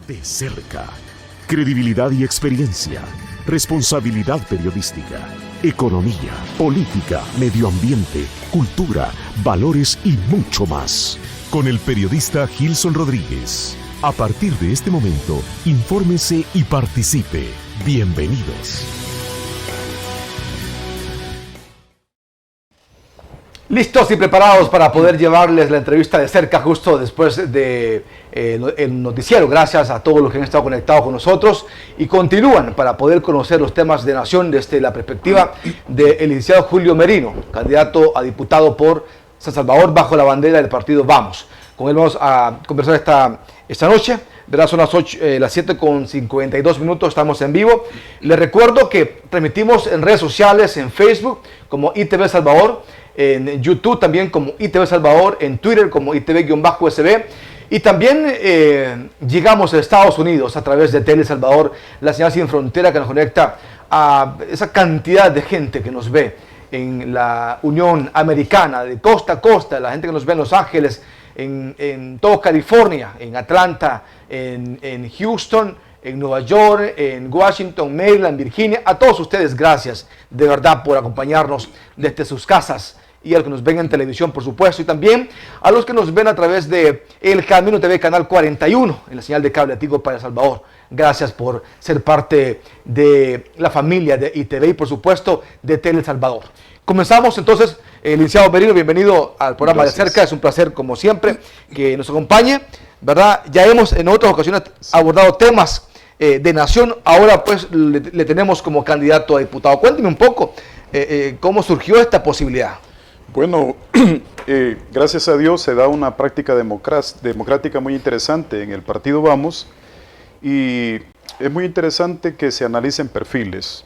De cerca, credibilidad y experiencia, responsabilidad periodística, economía, política, medio ambiente, cultura, valores y mucho más. Con el periodista Gilson Rodríguez. A partir de este momento, infórmese y participe. Bienvenidos. Listos y preparados para poder llevarles la entrevista de cerca justo después de el noticiero. Gracias a todos los que han estado conectados con nosotros y continúan para poder conocer los temas de nación desde la perspectiva del licenciado Julio Merino, candidato a diputado por San Salvador bajo la bandera del partido Vamos. Con él vamos a conversar esta noche. Verá, son las 7:52, estamos en vivo. Les recuerdo que transmitimos en redes sociales, en Facebook como ITV Salvador, en YouTube también como ITV Salvador, en Twitter como ITV-SB, y también llegamos a Estados Unidos a través de Tele Salvador, la señal sin frontera que nos conecta a esa cantidad de gente que nos ve en la Unión Americana, de costa a costa, la gente que nos ve en Los Ángeles, en toda California, en Atlanta, en Houston, en Nueva York, en Washington, Maryland, Virginia. A todos ustedes, gracias de verdad por acompañarnos desde sus casas, y a los que nos ven en televisión, por supuesto, y también a los que nos ven a través de El Camino TV, Canal 41, en la señal de cable Tigo para El Salvador. Gracias por ser parte de la familia de ITV y, por supuesto, de Tele El Salvador. Comenzamos entonces, licenciado Merino, bienvenido al programa Gracias. De cerca. Es un placer, como siempre, que nos acompañe, ¿verdad? Ya hemos en otras ocasiones abordado temas de nación, ahora pues le tenemos como candidato a diputado. Cuénteme un poco cómo surgió esta posibilidad. Bueno, gracias a Dios se da una práctica democrática muy interesante en el partido Vamos, y es muy interesante que se analicen perfiles.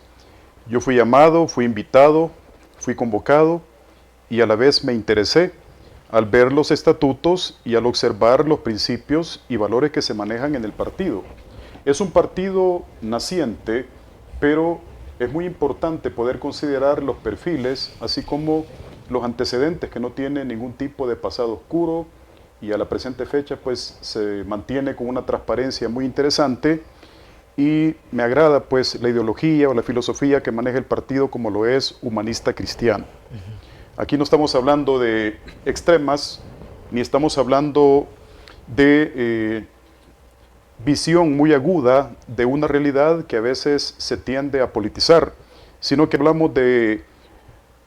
Yo fui llamado, fui invitado, fui convocado y a la vez me interesé al ver los estatutos y al observar los principios y valores que se manejan en el partido. Es un partido naciente, pero es muy importante poder considerar los perfiles, así como los antecedentes, que no tienen ningún tipo de pasado oscuro, y a la presente fecha pues se mantiene con una transparencia muy interesante, y me agrada pues la ideología o la filosofía que maneja el partido, como lo es humanista cristiano. Aquí no estamos hablando de extremas, ni estamos hablando de visión muy aguda de una realidad que a veces se tiende a politizar, sino que hablamos de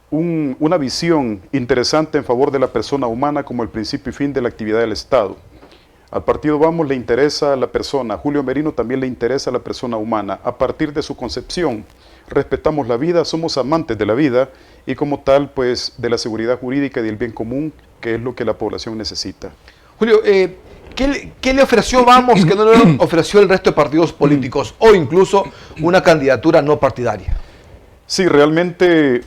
una visión interesante en favor de la persona humana como el principio y fin de la actividad del Estado. Al partido Vamos le interesa la persona, a Julio Merino también le interesa la persona humana. A partir de su concepción, respetamos la vida, somos amantes de la vida y como tal, pues, de la seguridad jurídica y del bien común, que es lo que la población necesita. Julio, ¿qué le ofreció Vamos que no le ofreció el resto de partidos políticos o incluso una candidatura no partidaria? Sí, realmente,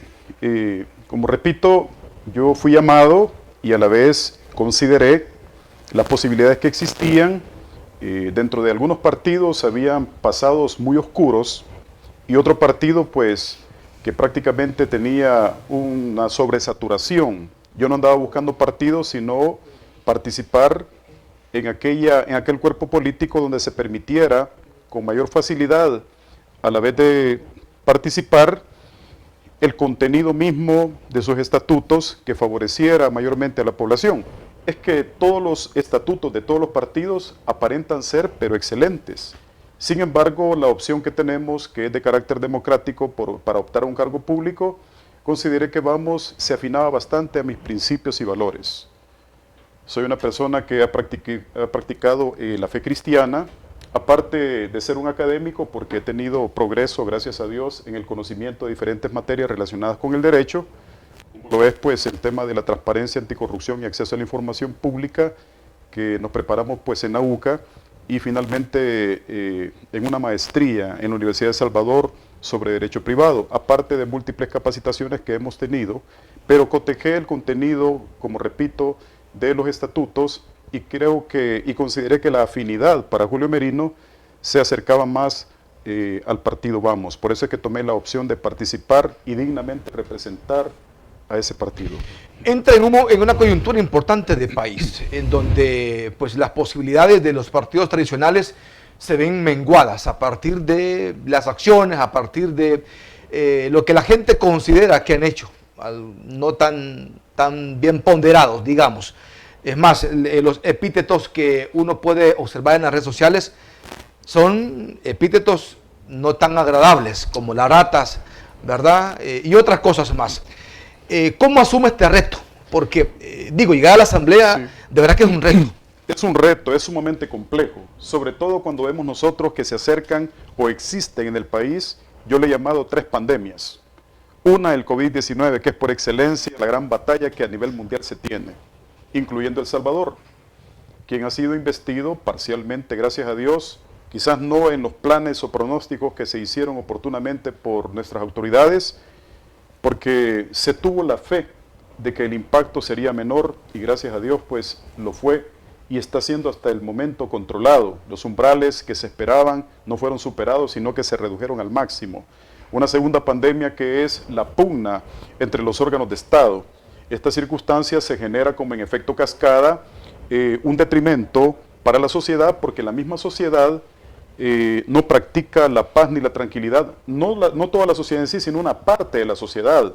como repito, yo fui llamado y a la vez consideré las posibilidades que existían. Dentro de algunos partidos habían pasados muy oscuros y otro partido pues que prácticamente tenía una sobresaturación. Yo no andaba buscando partidos, sino participar en aquel cuerpo político donde se permitiera con mayor facilidad, a la vez de participar, el contenido mismo de sus estatutos que favoreciera mayormente a la población. Es que todos los estatutos de todos los partidos aparentan ser, pero excelentes. Sin embargo, la opción que tenemos, que es de carácter democrático para optar a un cargo público, consideré que Vamos se afinaba bastante a mis principios y valores. Soy una persona que ha practicado la fe cristiana, aparte de ser un académico, porque he tenido progreso, gracias a Dios, en el conocimiento de diferentes materias relacionadas con el derecho. Lo es pues el tema de la transparencia, anticorrupción y acceso a la información pública, que nos preparamos pues en la UCA, y finalmente en una maestría en la Universidad de Salvador sobre derecho privado, aparte de múltiples capacitaciones que hemos tenido, pero cotejé el contenido, como repito, de los estatutos, y consideré que la afinidad para Julio Merino se acercaba más al partido Vamos. Por eso es que tomé la opción de participar y dignamente representar a ese partido. Entra en una coyuntura importante de país, en donde pues, las posibilidades de los partidos tradicionales se ven menguadas a partir de las acciones, a partir de lo que la gente considera que han hecho, no tan bien ponderados, digamos. Es más, los epítetos que uno puede observar en las redes sociales son epítetos no tan agradables como las ratas, ¿verdad? Y otras cosas más. ¿Cómo asume este reto? Porque, llegar a la asamblea, sí, de verdad que es un reto. Es un reto, es sumamente complejo, sobre todo cuando vemos nosotros que se acercan o existen en el país, yo le he llamado 3 pandemias. Una, el COVID-19, que es por excelencia la gran batalla que a nivel mundial se tiene, incluyendo El Salvador, quien ha sido investido parcialmente, gracias a Dios, quizás no en los planes o pronósticos que se hicieron oportunamente por nuestras autoridades, porque se tuvo la fe de que el impacto sería menor y gracias a Dios pues lo fue y está siendo hasta el momento controlado. Los umbrales que se esperaban no fueron superados, sino que se redujeron al máximo. Una segunda pandemia que es la pugna entre los órganos de Estado. Esta circunstancia se genera como en efecto cascada un detrimento para la sociedad porque la misma sociedad no practica la paz ni la tranquilidad, no toda la sociedad en sí, sino una parte de la sociedad.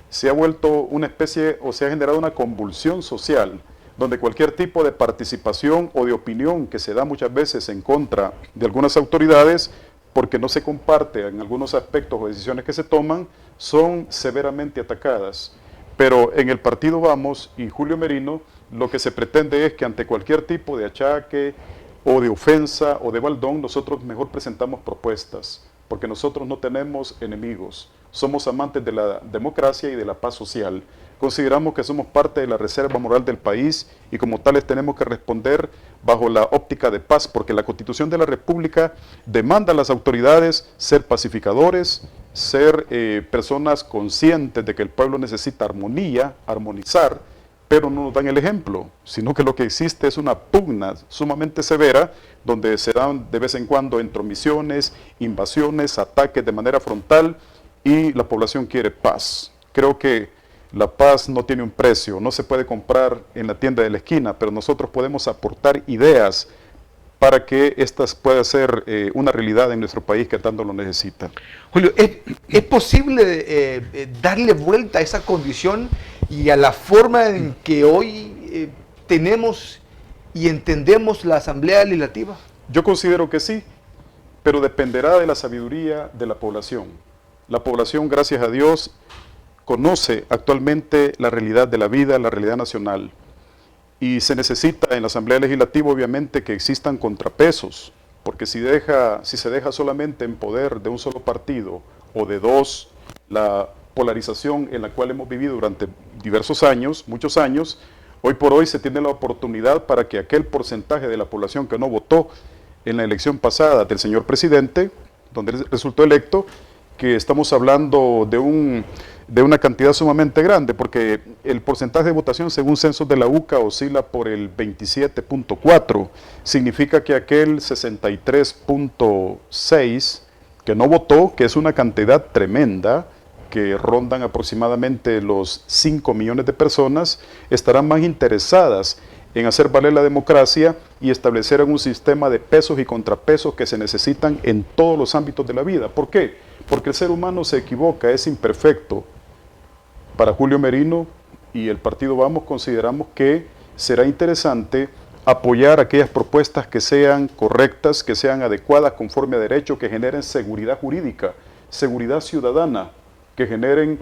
Se ha vuelto una especie o se ha generado una convulsión social donde cualquier tipo de participación o de opinión que se da muchas veces en contra de algunas autoridades porque no se comparte en algunos aspectos o decisiones que se toman, son severamente atacadas. Pero en el partido Vamos y Julio Merino, lo que se pretende es que ante cualquier tipo de achaque o de ofensa o de baldón, nosotros mejor presentamos propuestas, porque nosotros no tenemos enemigos, somos amantes de la democracia y de la paz social. Consideramos que somos parte de la reserva moral del país y como tales tenemos que responder bajo la óptica de paz, porque la Constitución de la República demanda a las autoridades ser pacificadores, ser personas conscientes de que el pueblo necesita armonía, armonizar, pero no nos dan el ejemplo, sino que lo que existe es una pugna sumamente severa, donde se dan de vez en cuando intromisiones, invasiones, ataques de manera frontal y la población quiere paz. Creo que la paz no tiene un precio, no se puede comprar en la tienda de la esquina, pero nosotros podemos aportar ideas para que estas puedan ser una realidad en nuestro país que tanto lo necesita. Julio, ¿es posible darle vuelta a esa condición y a la forma en que hoy tenemos y entendemos la Asamblea Legislativa? Yo considero que sí, pero dependerá de la sabiduría de la población. La población, gracias a Dios, conoce actualmente la realidad de la vida, la realidad nacional. Y se necesita en la Asamblea Legislativa, obviamente, que existan contrapesos, porque si se deja solamente en poder de un solo partido o de dos, la polarización en la cual hemos vivido durante diversos años, muchos años, hoy por hoy se tiene la oportunidad para que aquel porcentaje de la población que no votó en la elección pasada del señor presidente, donde resultó electo, que estamos hablando de una cantidad sumamente grande, porque el porcentaje de votación según censos de la UCA oscila por el 27.4, significa que aquel 63.6 que no votó, que es una cantidad tremenda, que rondan aproximadamente los 5 millones de personas, estarán más interesadas en hacer valer la democracia y establecer un sistema de pesos y contrapesos que se necesitan en todos los ámbitos de la vida. ¿Por qué? Porque el ser humano se equivoca, es imperfecto. Para Julio Merino y el partido Vamos consideramos que será interesante apoyar aquellas propuestas que sean correctas, que sean adecuadas conforme a derecho, que generen seguridad jurídica, seguridad ciudadana, que generen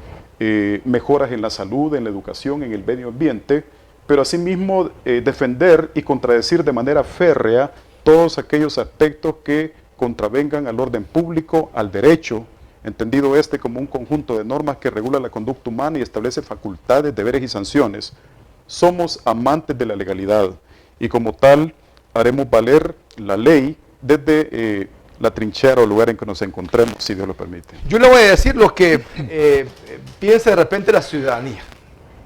mejoras en la salud, en la educación, en el medio ambiente, pero asimismo defender y contradecir de manera férrea todos aquellos aspectos que contravengan al orden público, al derecho, entendido como un conjunto de normas que regula la conducta humana y establece facultades, deberes y sanciones. Somos amantes de la legalidad y como tal haremos valer la ley desde la trinchera o lugar en que nos encontremos, si Dios lo permite. Yo le voy a decir lo que piensa de repente la ciudadanía.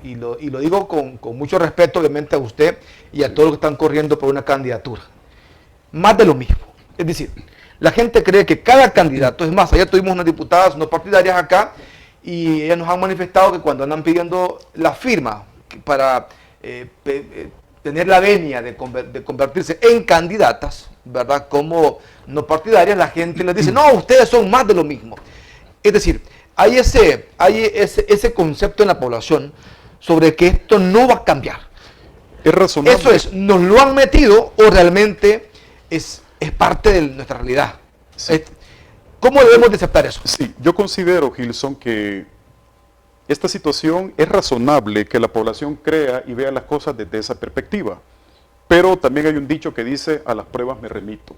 Y lo digo con mucho respeto, obviamente, a usted y a todos los que están corriendo por una candidatura. Más de lo mismo. Es decir, la gente cree que cada candidato, es más, ayer tuvimos unas diputadas no partidarias acá, y ellas nos han manifestado que cuando andan pidiendo la firma para tener la venia de convertirse en candidatas, ¿verdad? Como no partidarias, la gente les dice, no, ustedes son más de lo mismo. Es decir, hay ese concepto en la población sobre que esto no va a cambiar. Es razonable. Eso es, ¿nos lo han metido o realmente es parte de nuestra realidad? Sí. ¿Cómo debemos de aceptar eso? Sí, yo considero, Gilson, que esta situación es razonable que la población crea y vea las cosas desde esa perspectiva. Pero también hay un dicho que dice, a las pruebas me remito.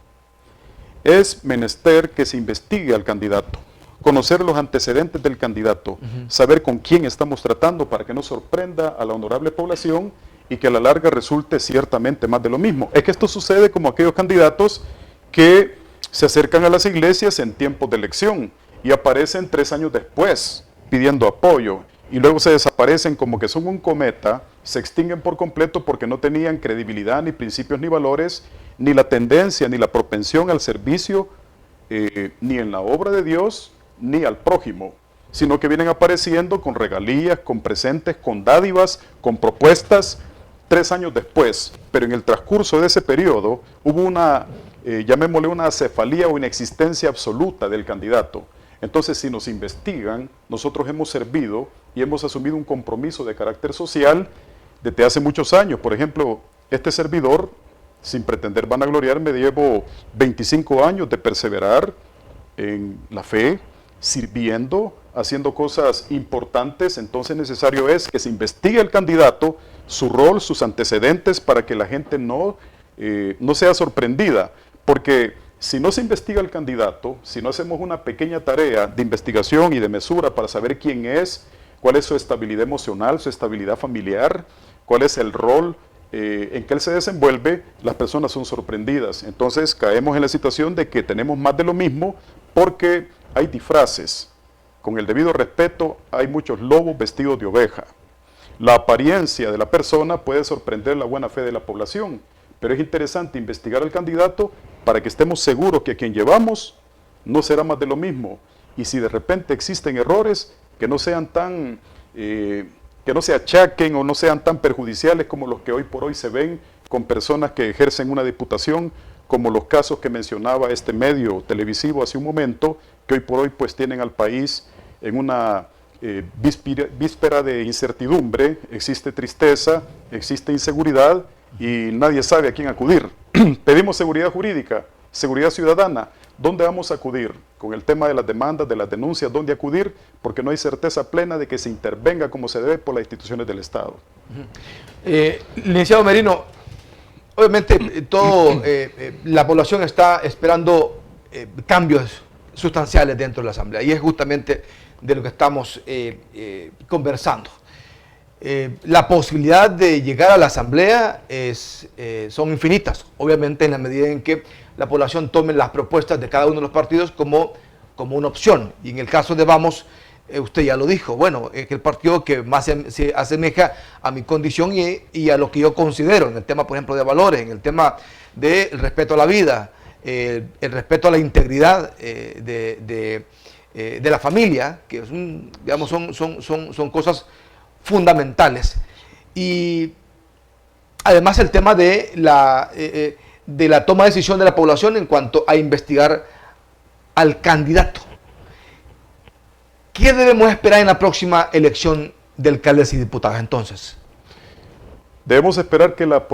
Es menester que se investigue al candidato, conocer los antecedentes del candidato, saber con quién estamos tratando para que no sorprenda a la honorable población y que a la larga resulte ciertamente más de lo mismo. Es que esto sucede como aquellos candidatos que se acercan a las iglesias en tiempos de elección y aparecen 3 años después pidiendo apoyo y luego se desaparecen como que son un cometa, se extinguen por completo porque no tenían credibilidad, ni principios, ni valores, ni la tendencia, ni la propensión al servicio, ni en la obra de Dios, ni al prójimo, sino que vienen apareciendo con regalías, con presentes, con dádivas, con propuestas, 3 años después. Pero en el transcurso de ese periodo hubo una, llamémosle una acefalía o inexistencia absoluta del candidato. Entonces, si nos investigan, nosotros hemos servido y hemos asumido un compromiso de carácter social desde hace muchos años. Por ejemplo, este servidor, sin pretender vanagloriarme, llevo 25 años de perseverar en la fe, sirviendo, haciendo cosas importantes. Entonces, necesario es que se investigue el candidato, su rol, sus antecedentes, para que la gente no sea sorprendida. Porque si no se investiga el candidato, si no hacemos una pequeña tarea de investigación y de mesura para saber quién es, cuál es su estabilidad emocional, su estabilidad familiar, cuál es el rol en que él se desenvuelve, las personas son sorprendidas. Entonces caemos en la situación de que tenemos más de lo mismo porque hay disfraces. Con el debido respeto, hay muchos lobos vestidos de oveja. La apariencia de la persona puede sorprender la buena fe de la población, pero es interesante investigar al candidato para que estemos seguros que a quien llevamos no será más de lo mismo. Y si de repente existen errores, que no sean tan, que no se achaquen o no sean tan perjudiciales como los que hoy por hoy se ven con personas que ejercen una diputación, como los casos que mencionaba este medio televisivo hace un momento, que hoy por hoy pues tienen al país en una víspera de incertidumbre, existe tristeza, existe inseguridad y nadie sabe a quién acudir. Pedimos seguridad jurídica, seguridad ciudadana. ¿Dónde vamos a acudir? Con el tema de las demandas, de las denuncias, ¿dónde acudir? Porque no hay certeza plena de que se intervenga como se debe por las instituciones del Estado. Licenciado Merino, obviamente la población está esperando cambios sustanciales dentro de la Asamblea y es justamente de lo que estamos conversando. La posibilidad de llegar a la Asamblea son infinitas, obviamente en la medida en que la población tome las propuestas de cada uno de los partidos como una opción. Y en el caso de Vamos, usted ya lo dijo, bueno, es el partido que más se asemeja a mi condición y a lo que yo considero en el tema, por ejemplo, de valores, en el tema del respeto a la vida, el respeto a la integridad de la familia, que digamos, son cosas fundamentales. Y además el tema de la toma de decisión de la población en cuanto a investigar al candidato. ¿Qué debemos esperar en la próxima elección de alcaldes y diputados entonces? Debemos esperar que la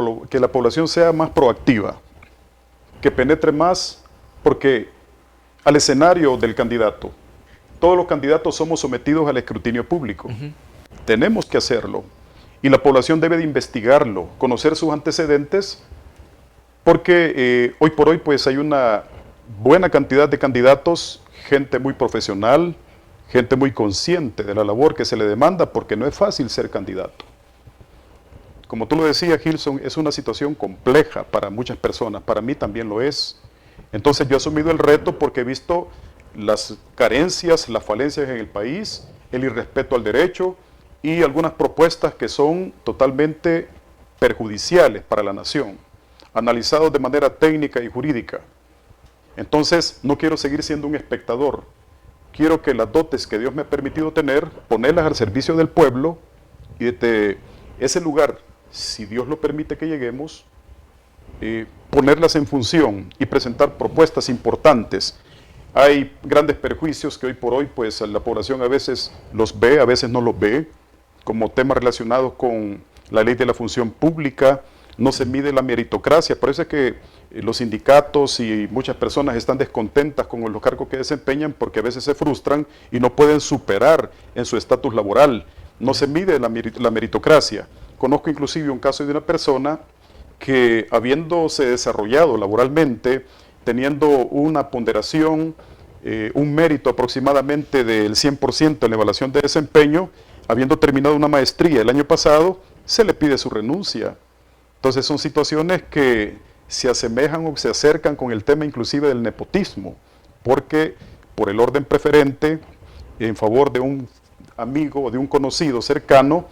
población sea más proactiva, que penetre más, porque al escenario del candidato, todos los candidatos somos sometidos al escrutinio público. Tenemos que hacerlo y la población debe de investigarlo, conocer sus antecedentes, porque hoy por hoy pues hay una buena cantidad de candidatos, gente muy profesional, gente muy consciente de la labor que se le demanda, porque no es fácil ser candidato. Como tú lo decías, Gilson, es una situación compleja para muchas personas, para mí también lo es. Entonces yo he asumido el reto porque he visto las carencias, las falencias en el país, el irrespeto al derecho y algunas propuestas que son totalmente perjudiciales para la nación, analizados de manera técnica y jurídica. Entonces no quiero seguir siendo un espectador, quiero que las dotes que Dios me ha permitido tener, ponerlas al servicio del pueblo y desde ese lugar, si Dios lo permite que lleguemos, ponerlas en función y presentar propuestas importantes. Hay grandes perjuicios que hoy por hoy pues la población a veces los ve, a veces no los ve, como temas relacionados con la ley de la función pública. No se mide la meritocracia, por eso es que los sindicatos y muchas personas están descontentas con los cargos que desempeñan porque a veces se frustran y no pueden superar en su estatus laboral. No se mide la meritocracia. Conozco inclusive un caso de una persona que habiéndose desarrollado laboralmente, teniendo una ponderación, un mérito aproximadamente del 100% en la evaluación de desempeño, habiendo terminado una maestría el año pasado, se le pide su renuncia. Entonces son situaciones que se asemejan o se acercan con el tema inclusive del nepotismo, porque por el orden preferente, en favor de un amigo o de un conocido cercano,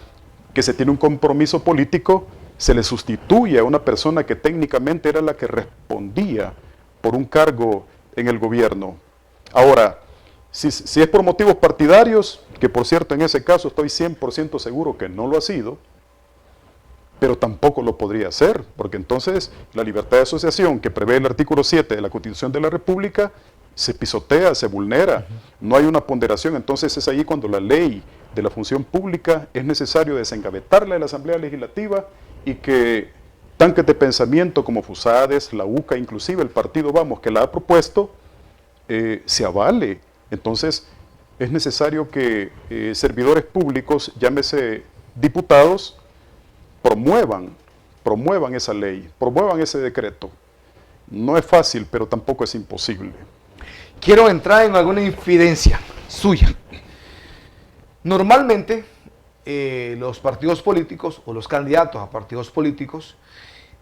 que se tiene un compromiso político, se le sustituye a una persona que técnicamente era la que respondía por un cargo en el gobierno. Ahora, si es por motivos partidarios, que por cierto en ese caso estoy 100% seguro que no lo ha sido, pero tampoco lo podría hacer, porque entonces la libertad de asociación que prevé el artículo 7 de la Constitución de la República se pisotea, se vulnera, no hay una ponderación. Entonces es ahí cuando la ley de la función pública es necesario desengavetarla de la Asamblea Legislativa y que tanques de pensamiento como FUSADES, la UCA, inclusive el partido Vamos que la ha propuesto, se avale. Entonces es necesario que servidores públicos, llámese diputados, promuevan esa ley, promuevan ese decreto. No es fácil, pero tampoco es imposible. Quiero entrar en alguna infidencia suya. Normalmente, los partidos políticos o los candidatos a partidos políticos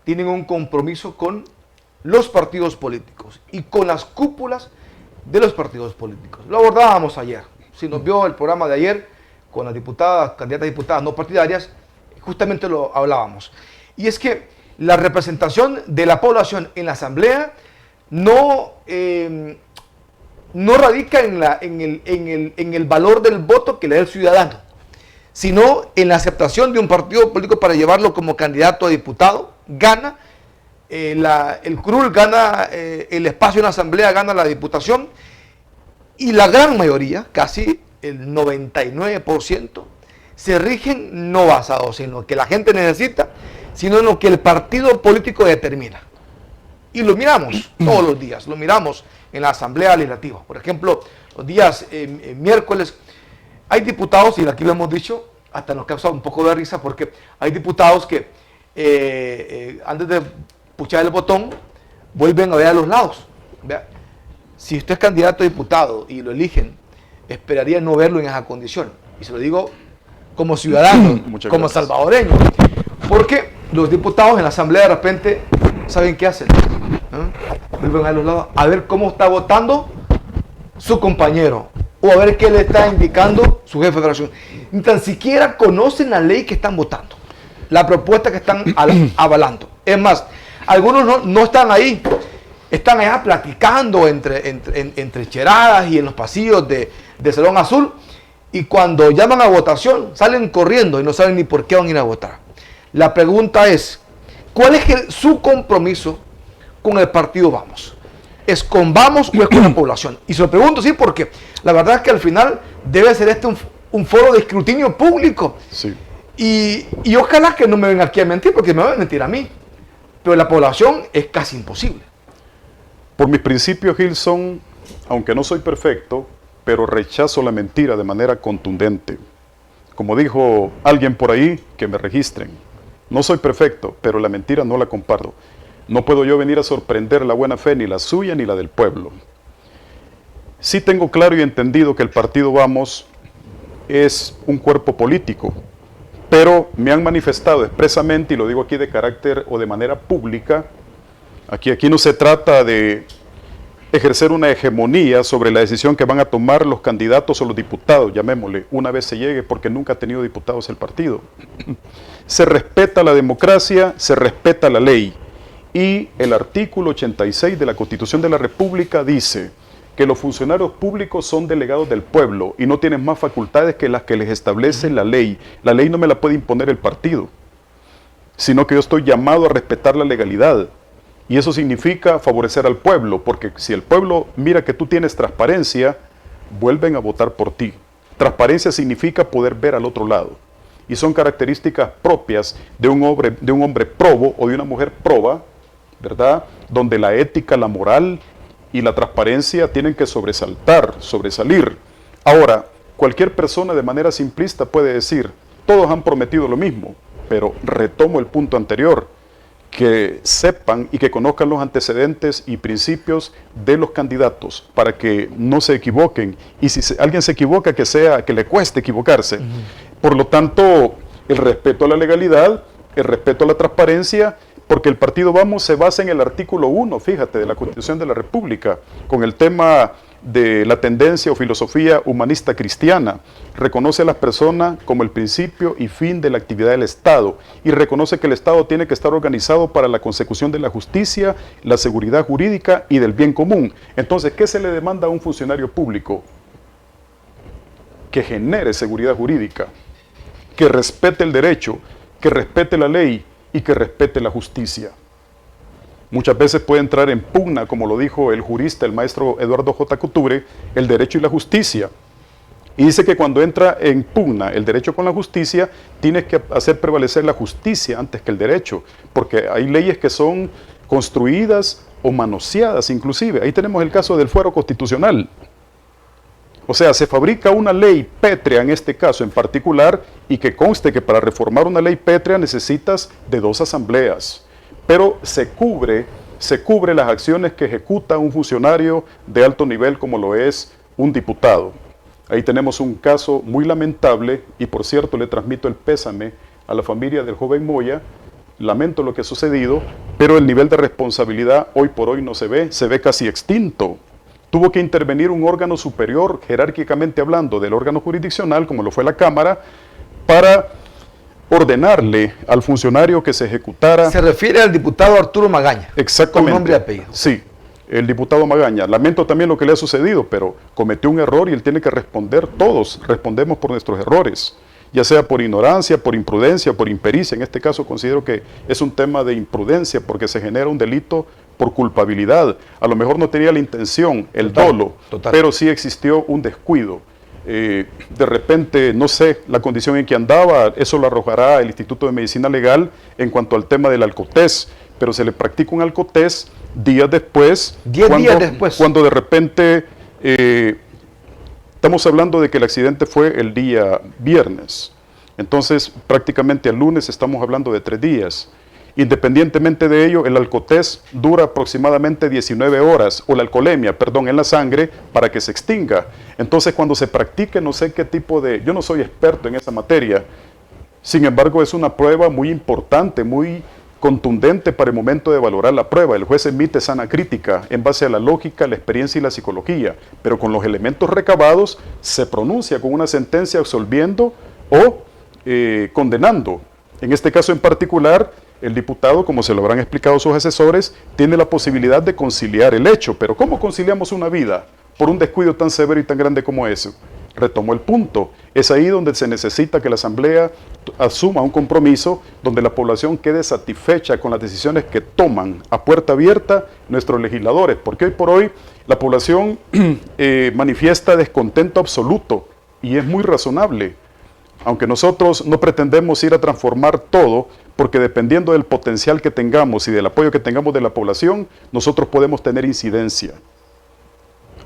tienen un compromiso con los partidos políticos y con las cúpulas de los partidos políticos. Lo abordábamos ayer. Si nos vio el programa de ayer con las diputadas, candidatas a diputadas no partidarias, justamente lo hablábamos. Y es que la representación de la población en la asamblea no radica en el valor del voto que le da el ciudadano, sino en la aceptación de un partido político para llevarlo como candidato a diputado. Gana el CRUL, gana el espacio en la asamblea, gana la diputación, y la gran mayoría, casi el 99%, se rigen no basados en lo que la gente necesita, sino en lo que el partido político determina. Y lo miramos todos los días, lo miramos en la Asamblea Legislativa. Por ejemplo, los días miércoles, hay diputados, y aquí lo hemos dicho, hasta nos causa un poco de risa, porque hay diputados que antes de puchar el botón, vuelven a ver a los lados. Vea, si usted es candidato a diputado y lo eligen, esperaría no verlo en esa condición. Y se lo digo como ciudadano, como salvadoreño, porque los diputados en la asamblea de repente, ¿saben qué hacen? Vuelven a los lados a ver cómo está votando su compañero, o a ver qué le está indicando su jefe de fracción. Ni tan siquiera conocen la ley que están votando, la propuesta que están avalando. Es más, algunos no están ahí, están allá platicando entre cheradas y en los pasillos de Salón Azul, y cuando llaman a votación salen corriendo y no saben ni por qué van a ir a votar. La pregunta es, ¿cuál es su compromiso con el partido Vamos? ¿Es con Vamos o es con la población? Y se lo pregunto sí porque la verdad es que al final debe ser un foro de escrutinio público. Sí. Y ojalá que no me vengan aquí a mentir, porque me van a mentir a mí. Pero la población es casi imposible. Por mis principios, Gilson, aunque no soy perfecto, pero rechazo la mentira de manera contundente. Como dijo alguien por ahí, que me registren. No soy perfecto, pero la mentira no la comparto. No puedo yo venir a sorprender la buena fe, ni la suya, ni la del pueblo. Sí tengo claro y entendido que el partido Vamos es un cuerpo político, pero me han manifestado expresamente, y lo digo aquí de carácter o de manera pública, aquí no se trata de ejercer una hegemonía sobre la decisión que van a tomar los candidatos o los diputados, llamémosle, una vez se llegue, porque nunca ha tenido diputados el partido. Se respeta la democracia, se respeta la ley, y el artículo 86 de la Constitución de la República dice que los funcionarios públicos son delegados del pueblo y no tienen más facultades que las que les establece la ley. La ley no me la puede imponer el partido, sino que yo estoy llamado a respetar la legalidad. Y eso significa favorecer al pueblo, porque si el pueblo mira que tú tienes transparencia, vuelven a votar por ti. Transparencia significa poder ver al otro lado. Y son características propias de un hombre probo o de una mujer proba, ¿verdad? Donde la ética, la moral y la transparencia tienen que sobresalir. Ahora, cualquier persona de manera simplista puede decir, todos han prometido lo mismo, pero retomo el punto anterior, que sepan y que conozcan los antecedentes y principios de los candidatos para que no se equivoquen. Y si alguien se equivoca, que le cueste equivocarse. Por lo tanto, el respeto a la legalidad, el respeto a la transparencia, porque el partido Vamos se basa en el artículo 1, fíjate, de la Constitución de la República, con el tema de la tendencia o filosofía humanista cristiana. Reconoce a las personas como el principio y fin de la actividad del Estado y reconoce que el Estado tiene que estar organizado para la consecución de la justicia, la seguridad jurídica y del bien común. Entonces, ¿qué se le demanda a un funcionario público? Que genere seguridad jurídica, que respete el derecho, que respete la ley y que respete la justicia. Muchas veces puede entrar en pugna, como lo dijo el jurista, el maestro Eduardo J. Couture, el derecho y la justicia. Y dice que cuando entra en pugna el derecho con la justicia, tienes que hacer prevalecer la justicia antes que el derecho, porque hay leyes que son construidas o manoseadas inclusive. Ahí tenemos el caso del fuero constitucional. O sea, se fabrica una ley pétrea en este caso en particular, y que conste que para reformar una ley pétrea necesitas de 2 asambleas. Pero se cubre las acciones que ejecuta un funcionario de alto nivel como lo es un diputado. Ahí tenemos un caso muy lamentable y, por cierto, le transmito el pésame a la familia del joven Moya. Lamento lo que ha sucedido, pero el nivel de responsabilidad hoy por hoy no se ve casi extinto. Tuvo que intervenir un órgano superior, jerárquicamente hablando, del órgano jurisdiccional, como lo fue la Cámara, para ordenarle al funcionario que se ejecutara. Se refiere al diputado Arturo Magaña. Exactamente. Con nombre y apellido. Sí, el diputado Magaña. Lamento también lo que le ha sucedido, pero cometió un error y él tiene que responder. Todos respondemos por nuestros errores, ya sea por ignorancia, por imprudencia, por impericia. En este caso considero que es un tema de imprudencia porque se genera un delito por culpabilidad. A lo mejor no tenía la intención, el dolo, pero sí existió un descuido. De repente, no sé la condición en que andaba, eso lo arrojará el Instituto de Medicina Legal en cuanto al tema del alcotés, pero se le practica un alcotés días después, cuando de repente, estamos hablando de que el accidente fue el día viernes, entonces prácticamente el lunes estamos hablando de 3 días. Independientemente de ello, el alcotés dura aproximadamente 19 horas, o la alcoholemia, perdón, en la sangre para que se extinga. Entonces, cuando se practique, no sé qué tipo de... Yo no soy experto en esa materia, sin embargo, es una prueba muy importante, muy contundente para el momento de valorar la prueba. El juez emite sana crítica en base a la lógica, la experiencia y la psicología, pero con los elementos recabados se pronuncia con una sentencia absolviendo o condenando. En este caso en particular, el diputado, como se lo habrán explicado sus asesores, tiene la posibilidad de conciliar el hecho. Pero ¿cómo conciliamos una vida por un descuido tan severo y tan grande como ese? Retomo el punto. Es ahí donde se necesita que la Asamblea asuma un compromiso, donde la población quede satisfecha con las decisiones que toman a puerta abierta nuestros legisladores. Porque hoy por hoy la población manifiesta descontento absoluto y es muy razonable. Aunque nosotros no pretendemos ir a transformar todo, porque dependiendo del potencial que tengamos y del apoyo que tengamos de la población, nosotros podemos tener incidencia.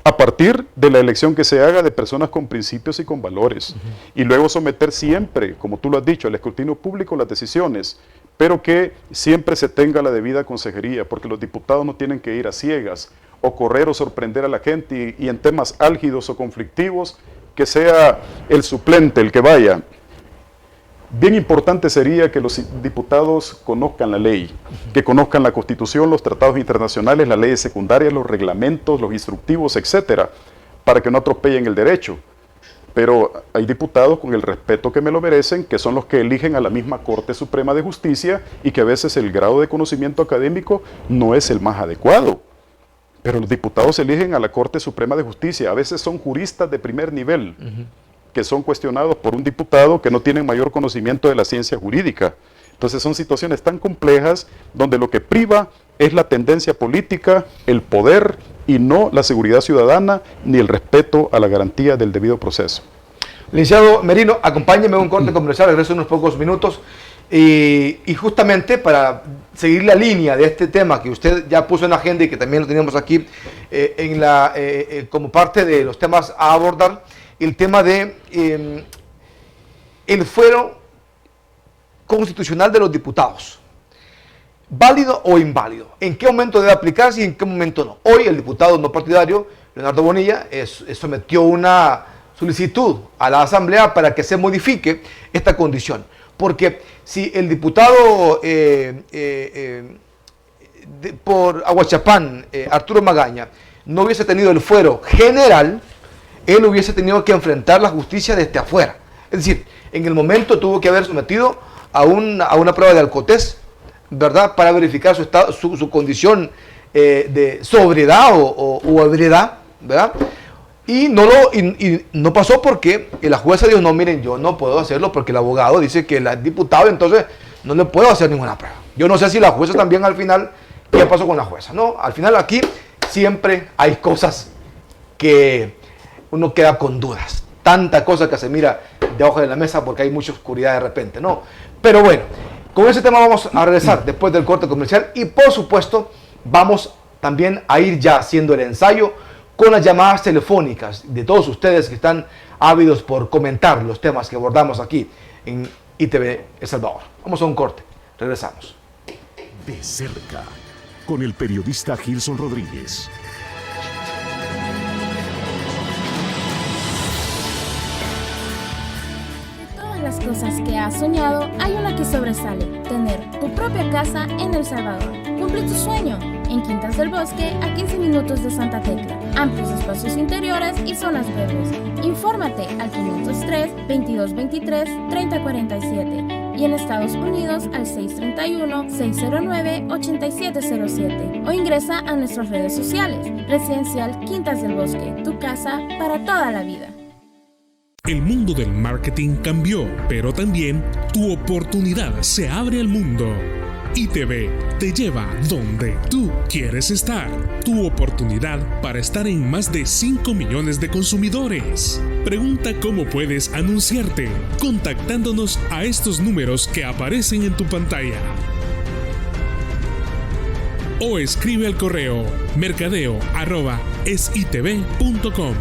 A partir de la elección que se haga de personas con principios y con valores. Y luego someter siempre, como tú lo has dicho, al escrutinio público las decisiones, pero que siempre se tenga la debida consejería, porque los diputados no tienen que ir a ciegas, o correr o sorprender a la gente, y en temas álgidos o conflictivos, que sea el suplente el que vaya. Bien importante sería que los diputados conozcan la ley, que conozcan la Constitución, los tratados internacionales, las leyes secundarias, los reglamentos, los instructivos, etcétera, para que no atropellen el derecho. Pero hay diputados, con el respeto que me lo merecen, que son los que eligen a la misma Corte Suprema de Justicia y que a veces el grado de conocimiento académico no es el más adecuado. Pero los diputados eligen a la Corte Suprema de Justicia. A veces son juristas de primer nivel, que son cuestionados por un diputado que no tienen mayor conocimiento de la ciencia jurídica. Entonces son situaciones tan complejas donde lo que priva es la tendencia política, el poder, y no la seguridad ciudadana ni el respeto a la garantía del debido proceso. Licenciado Merino, acompáñeme a un corte comercial, regreso en unos pocos minutos. Y justamente para seguir la línea de este tema que usted ya puso en la agenda y que también lo teníamos aquí como parte de los temas a abordar, el tema de el fuero constitucional de los diputados. ¿Válido o inválido? ¿En qué momento debe aplicarse y en qué momento no? Hoy el diputado no partidario, Leonardo Bonilla, sometió una solicitud a la Asamblea para que se modifique esta condición. Porque si el diputado por Aguachapán, Arturo Magaña, no hubiese tenido el fuero general, él hubiese tenido que enfrentar la justicia desde afuera. Es decir, en el momento tuvo que haber sometido a una prueba de alcotés, ¿verdad?, para verificar su condición de sobriedad o ebriedad, ¿verdad? Y no pasó porque la jueza dijo, no, miren, yo no puedo hacerlo porque el abogado dice que el diputado, entonces no le puedo hacer ninguna prueba. Yo no sé si la jueza también al final, ¿qué pasó con la jueza? No, al final aquí siempre hay cosas que uno queda con dudas. Tanta cosa que se mira debajo de la mesa porque hay mucha oscuridad de repente, ¿no? Pero bueno, con ese tema vamos a regresar después del corte comercial y por supuesto vamos también a ir ya haciendo el ensayo con las llamadas telefónicas de todos ustedes que están ávidos por comentar los temas que abordamos aquí en ITV El Salvador. Vamos a un corte, regresamos. De cerca, con el periodista Gilson Rodríguez. De todas las cosas que has soñado, hay una que sobresale: tener tu propia casa en El Salvador. Cumple tu sueño en Quintas del Bosque, a 15 minutos de Santa Tecla. Amplios espacios interiores y zonas verdes. Infórmate al 503-2223-3047 y en Estados Unidos al 631-609-8707 o ingresa a nuestras redes sociales. Residencial Quintas del Bosque, tu casa para toda la vida. El mundo del marketing cambió, pero también tu oportunidad se abre al mundo. ITV te lleva donde tú quieres estar. Tu oportunidad para estar en más de 5 millones de consumidores. Pregunta cómo puedes anunciarte contactándonos a estos números que aparecen en tu pantalla. O escribe al correo mercadeo@esitv.com.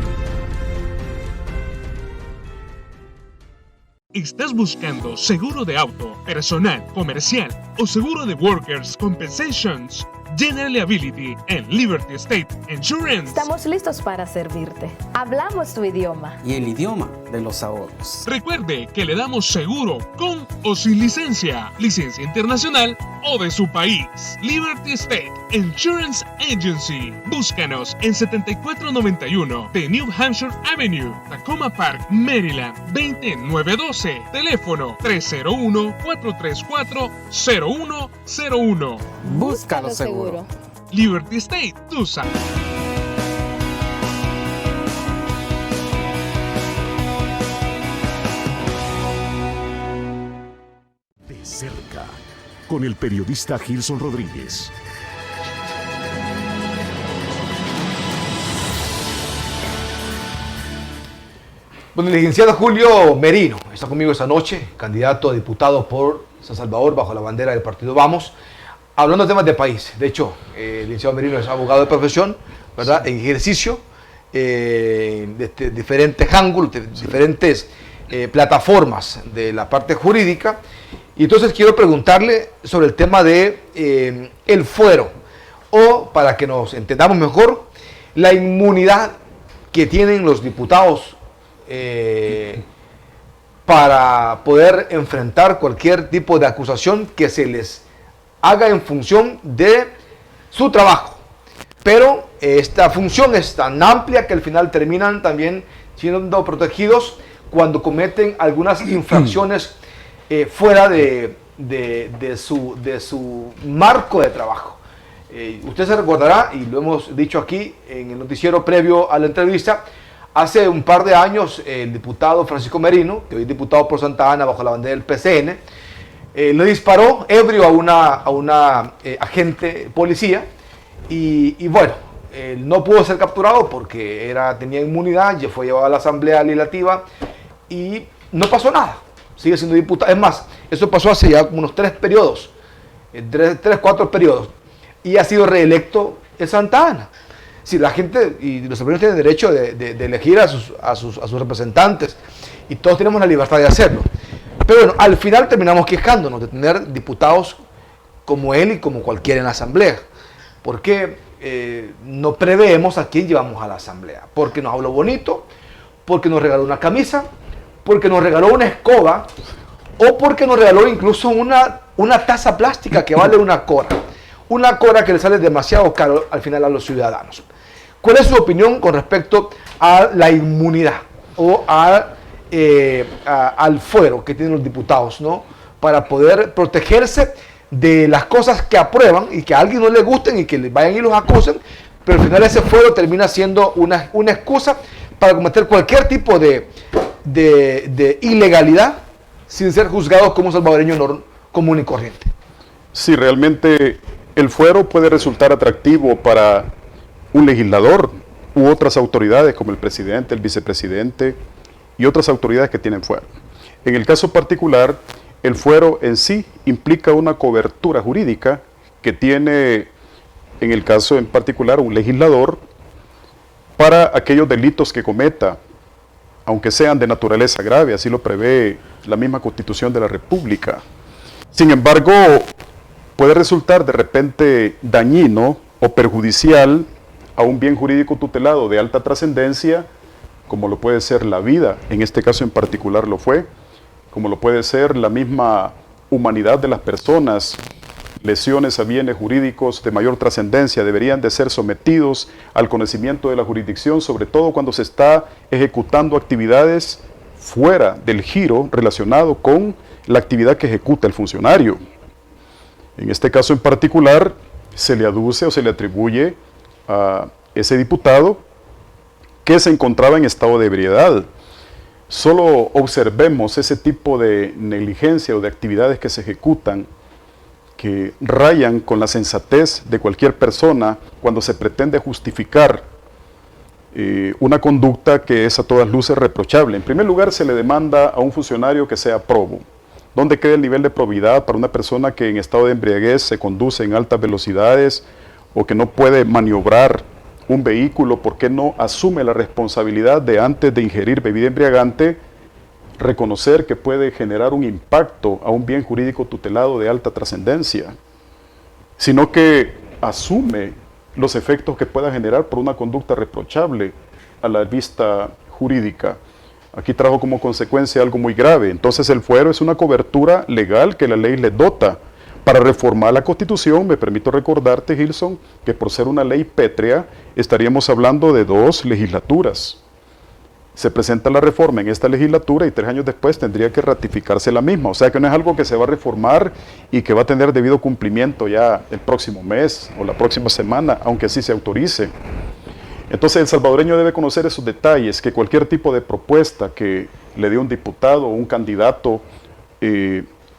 ¿Estás buscando seguro de auto, personal, comercial o seguro de Workers' Compensations? General Liability en Liberty State Insurance. Estamos listos para servirte. Hablamos tu idioma. Y el idioma de los ahorros. Recuerde que le damos seguro con o sin licencia internacional o de su país. Liberty State Insurance Agency. Búscanos en 7491 de New Hampshire Avenue, Tacoma Park, Maryland, 20912. Teléfono 301-434-0101. Búscalo seguro. Liberty State, tú sabes. De cerca, con el periodista Gilson Rodríguez. Bueno, el licenciado Julio Merino está conmigo esta noche, candidato a diputado por San Salvador bajo la bandera del partido Vamos. Hablando de temas de país, de hecho, el licenciado Merino es abogado de profesión, ¿verdad?, en ejercicio, de diferentes ángulos, de diferentes plataformas de la parte jurídica. Y entonces quiero preguntarle sobre el tema de el fuero, o para que nos entendamos mejor, la inmunidad que tienen los diputados para poder enfrentar cualquier tipo de acusación que se les haga en función de su trabajo. Pero esta función es tan amplia que al final terminan también siendo protegidos cuando cometen algunas infracciones fuera de su marco de trabajo. Usted se recordará, y lo hemos dicho aquí en el noticiero previo a la entrevista, hace un par de años el diputado Francisco Merino, que hoy es diputado por Santa Ana bajo la bandera del PCN, le disparó ebrio a una agente policía y bueno, no pudo ser capturado porque tenía inmunidad, ya fue llevado a la Asamblea Legislativa y no pasó nada, sigue siendo diputado. Es más, eso pasó hace ya como unos 3 periodos, 4 periodos, y ha sido reelecto en Santa Ana. Si la gente y los salvadoreños tienen derecho de elegir a sus representantes y todos tenemos la libertad de hacerlo. Pero bueno, al final terminamos quejándonos de tener diputados como él y como cualquiera en la Asamblea. Porque no preveemos a quién llevamos a la Asamblea. Porque nos habló bonito, porque nos regaló una camisa, porque nos regaló una escoba o porque nos regaló incluso una taza plástica que vale una cora. Una cora que le sale demasiado caro al final a los ciudadanos. ¿Cuál es su opinión con respecto a la inmunidad o al fuero que tienen los diputados, ¿no? Para poder protegerse de las cosas que aprueban y que a alguien no le gusten y que vayan y los acusen, pero al final ese fuero termina siendo una excusa para cometer cualquier tipo de ilegalidad sin ser juzgados como un salvadoreño común y corriente? Sí, realmente el fuero puede resultar atractivo para un legislador u otras autoridades como el presidente, el vicepresidente y otras autoridades que tienen fuero. En el caso particular, el fuero en sí implica una cobertura jurídica que tiene, en el caso en particular, un legislador para aquellos delitos que cometa, aunque sean de naturaleza grave, así lo prevé la misma Constitución de la República. Sin embargo, puede resultar de repente dañino o perjudicial a un bien jurídico tutelado de alta trascendencia, como lo puede ser la vida, en este caso en particular lo fue, como lo puede ser la misma humanidad de las personas. Lesiones a bienes jurídicos de mayor trascendencia deberían de ser sometidos al conocimiento de la jurisdicción, sobre todo cuando se está ejecutando actividades fuera del giro relacionado con la actividad que ejecuta el funcionario. En este caso en particular, se le aduce o se le atribuye a ese diputado que se encontraba en estado de ebriedad. Solo observemos ese tipo de negligencia o de actividades que se ejecutan que rayan con la sensatez de cualquier persona cuando se pretende justificar una conducta que es a todas luces reprochable. En primer lugar, se le demanda a un funcionario que sea probo. ¿Dónde queda el nivel de probidad para una persona que en estado de embriaguez se conduce en altas velocidades o que no puede maniobrar un vehículo? ¿Por qué no asume la responsabilidad de, antes de ingerir bebida embriagante, reconocer que puede generar un impacto a un bien jurídico tutelado de alta trascendencia? Sino que asume los efectos que pueda generar por una conducta reprochable a la vista jurídica. Aquí trajo como consecuencia algo muy grave. Entonces el fuero es una cobertura legal que la ley le dota. Para reformar la Constitución, me permito recordarte, Gilson, que por ser una ley pétrea, estaríamos hablando de 2 legislaturas. Se presenta la reforma en esta legislatura y 3 años después tendría que ratificarse la misma. O sea que no es algo que se va a reformar y que va a tener debido cumplimiento ya el próximo mes o la próxima semana, aunque así se autorice. Entonces el salvadoreño debe conocer esos detalles, que cualquier tipo de propuesta que le dé un diputado o un candidato,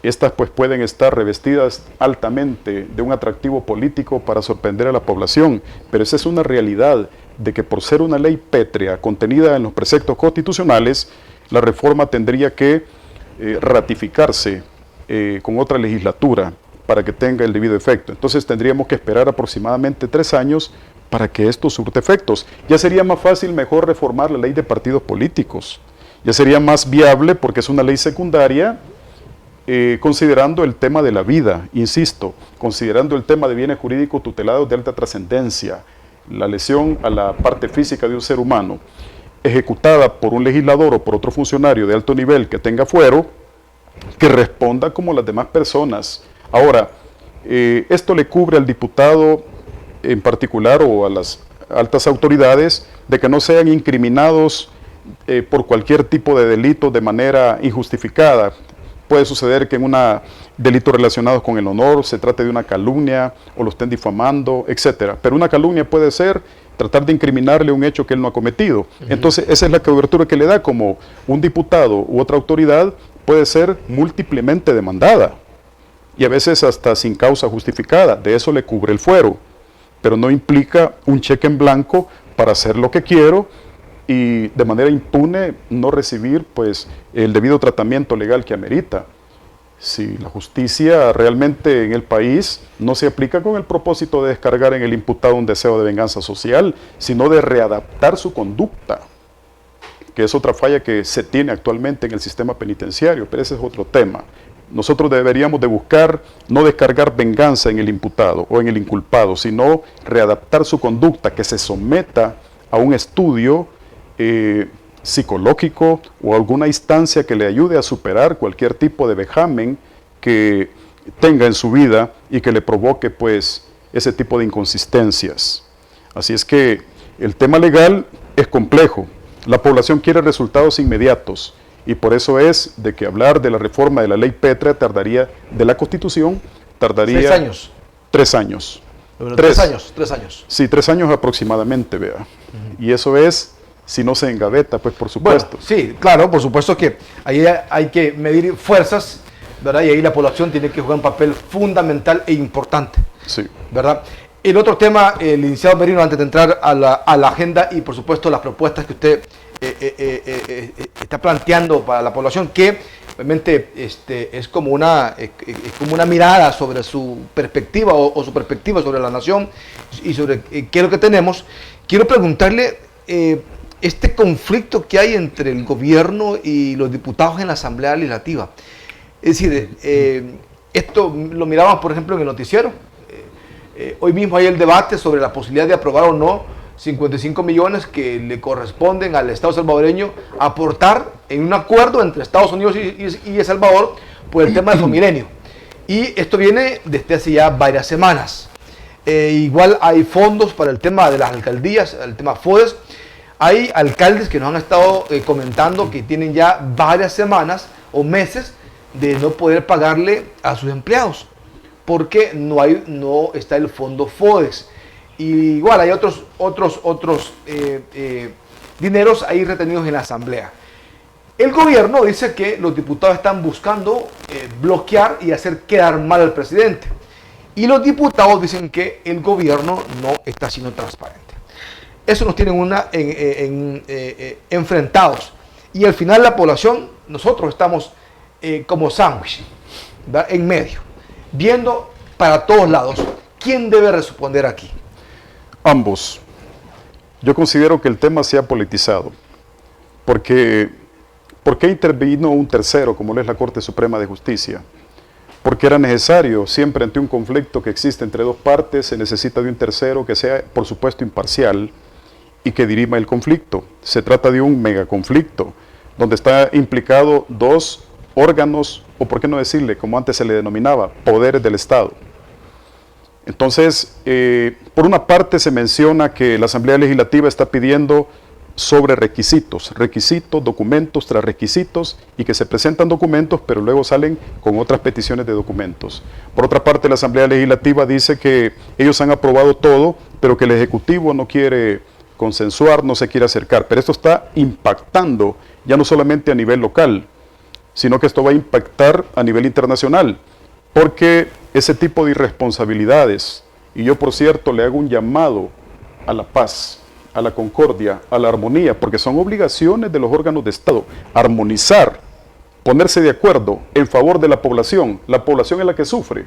estas pues pueden estar revestidas altamente de un atractivo político para sorprender a la población, pero esa es una realidad de que por ser una ley pétrea contenida en los preceptos constitucionales, la reforma tendría que ratificarse con otra legislatura para que tenga el debido efecto. Entonces tendríamos que esperar aproximadamente 3 años para que esto surte efectos. Ya sería más fácil, mejor reformar la ley de partidos políticos. Ya sería más viable porque es una ley secundaria, considerando el tema de la vida, insisto, considerando el tema de bienes jurídicos tutelados de alta trascendencia, la lesión a la parte física de un ser humano, ejecutada por un legislador o por otro funcionario de alto nivel que tenga fuero, que responda como las demás personas. Ahora, esto le cubre al diputado en particular o a las altas autoridades de que no sean incriminados por cualquier tipo de delito de manera injustificada. Puede suceder que en un delito relacionado con el honor se trate de una calumnia o lo estén difamando, etcétera. Pero una calumnia puede ser tratar de incriminarle un hecho que él no ha cometido. Entonces, esa es la cobertura que le da, como un diputado u otra autoridad puede ser múltiplemente demandada y a veces hasta sin causa justificada. De eso le cubre el fuero, pero no implica un cheque en blanco para hacer lo que quiero y de manera impune no recibir pues el debido tratamiento legal que amerita. Si la justicia realmente en el país no se aplica con el propósito de descargar en el imputado un deseo de venganza social, sino de readaptar su conducta, que es otra falla que se tiene actualmente en el sistema penitenciario, pero ese es otro tema. Nosotros deberíamos de buscar no descargar venganza en el imputado o en el inculpado, sino readaptar su conducta, que se someta a un estudio psicológico o alguna instancia que le ayude a superar cualquier tipo de vejamen que tenga en su vida y que le provoque pues ese tipo de inconsistencias. Así es que el tema legal es complejo. La población quiere resultados inmediatos y por eso es de que hablar de la reforma de la ley pétrea tardaría, de la Constitución, tardaría 6 años. 3 años. Bueno, 3 años, 3 años. Sí, 3 años aproximadamente, vea. Y eso es si no se engaveta, pues por supuesto. Bueno, sí, claro, por supuesto que ahí hay que medir fuerzas, ¿verdad? Y ahí la población tiene que jugar un papel fundamental e importante, Sí. ¿verdad? El otro tema, el licenciado Merino, antes de entrar a la agenda y por supuesto las propuestas que usted está planteando para la población, que obviamente es como una mirada sobre su perspectiva o su perspectiva sobre la nación y sobre qué es lo que tenemos. Quiero preguntarle este conflicto que hay entre el gobierno y los diputados en la Asamblea Legislativa. Es decir, esto lo mirábamos, por ejemplo, en el noticiero. Hoy mismo hay el debate sobre la posibilidad de aprobar o no 55 millones que le corresponden al Estado salvadoreño aportar en un acuerdo entre Estados Unidos y El Salvador por el tema del Fomilenio. Y esto viene desde hace ya varias semanas. Igual hay fondos para el tema de las alcaldías, el tema FODES. Hay alcaldes que nos han estado comentando que tienen ya varias semanas o meses de no poder pagarle a sus empleados porque no está el fondo FODES. Y igual hay otros dineros ahí retenidos en la Asamblea. El gobierno dice que los diputados están buscando bloquear y hacer quedar mal al presidente. Y los diputados dicen que el gobierno no está siendo transparente. Eso nos tiene enfrentados. Y al final la población, nosotros estamos como sándwich, en medio, viendo para todos lados quién debe responder aquí. Ambos. Yo considero que el tema se ha politizado. Porque, ¿por qué intervino un tercero, como lo es la Corte Suprema de Justicia? Porque era necesario, siempre ante un conflicto que existe entre dos partes, se necesita de un tercero que sea, por supuesto, imparcial y que dirima el conflicto. Se trata de un megaconflicto, donde está implicado dos órganos, o por qué no decirle, como antes se le denominaba, poderes del Estado. Entonces, por una parte se menciona que la Asamblea Legislativa está pidiendo sobre requisitos, documentos tras requisitos, y que se presentan documentos, pero luego salen con otras peticiones de documentos. Por otra parte, la Asamblea Legislativa dice que ellos han aprobado todo, pero que el Ejecutivo no quiere consensuar, no se quiere acercar. Pero esto está impactando ya no solamente a nivel local, sino que esto va a impactar a nivel internacional, porque ese tipo de irresponsabilidades, y yo por cierto le hago un llamado a la paz, a la concordia, a la armonía, porque son obligaciones de los órganos de Estado, armonizar, ponerse de acuerdo en favor de la población es la que sufre,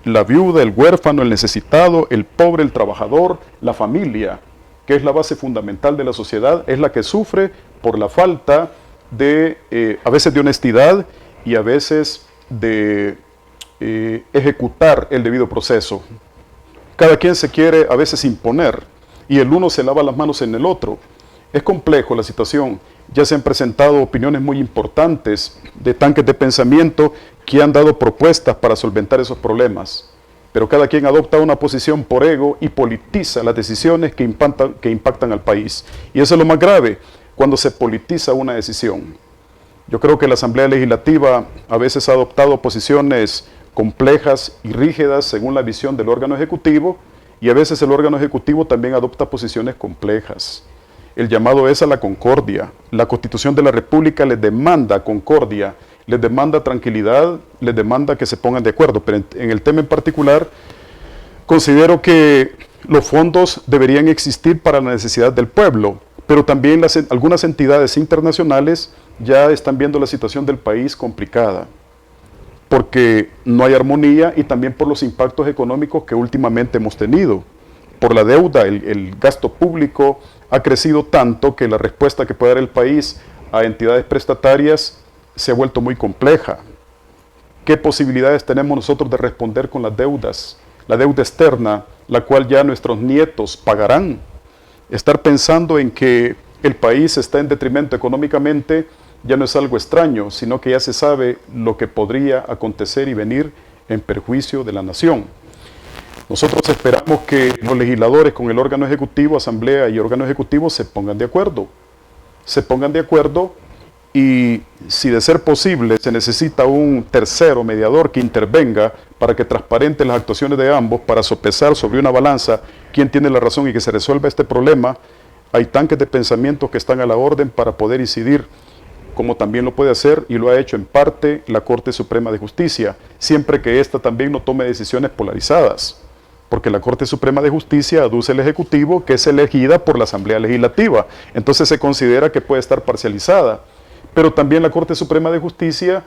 la viuda, el huérfano, el necesitado, el pobre, el trabajador, la familia, que es la base fundamental de la sociedad, es la que sufre por la falta de, a veces de honestidad y a veces de ejecutar el debido proceso. Cada quien se quiere a veces imponer y el uno se lava las manos en el otro. Es complejo la situación. Ya se han presentado opiniones muy importantes de tanques de pensamiento que han dado propuestas para solventar esos problemas. Pero cada quien adopta una posición por ego y politiza las decisiones que impactan al país. Y eso es lo más grave, cuando se politiza una decisión. Yo creo que la Asamblea Legislativa a veces ha adoptado posiciones complejas y rígidas según la visión del órgano ejecutivo, y a veces el órgano ejecutivo también adopta posiciones complejas. El llamado es a la concordia. La Constitución de la República les demanda concordia, les demanda tranquilidad, les demanda que se pongan de acuerdo, pero en el tema en particular considero que los fondos deberían existir para la necesidad del pueblo, pero también algunas entidades internacionales ya están viendo la situación del país complicada, porque no hay armonía y también por los impactos económicos que últimamente hemos tenido. Por la deuda, el gasto público ha crecido tanto que la respuesta que puede dar el país a entidades prestatarias se ha vuelto muy compleja. ¿Qué posibilidades tenemos nosotros de responder con las deudas? La deuda externa, la cual ya nuestros nietos pagarán. Estar pensando en que el país está en detrimento económicamente ya no es algo extraño, sino que ya se sabe lo que podría acontecer y venir en perjuicio de la nación. Nosotros esperamos que los legisladores con el órgano ejecutivo, asamblea y órgano ejecutivo se pongan de acuerdo. Y si de ser posible se necesita un tercero mediador que intervenga para que transparente las actuaciones de ambos, para sopesar sobre una balanza quién tiene la razón y que se resuelva este problema, hay tanques de pensamiento que están a la orden para poder incidir, como también lo puede hacer y lo ha hecho en parte la Corte Suprema de Justicia, siempre que ésta también no tome decisiones polarizadas, porque la Corte Suprema de Justicia aduce al Ejecutivo que es elegida por la Asamblea Legislativa, entonces se considera que puede estar parcializada. Pero también la Corte Suprema de Justicia,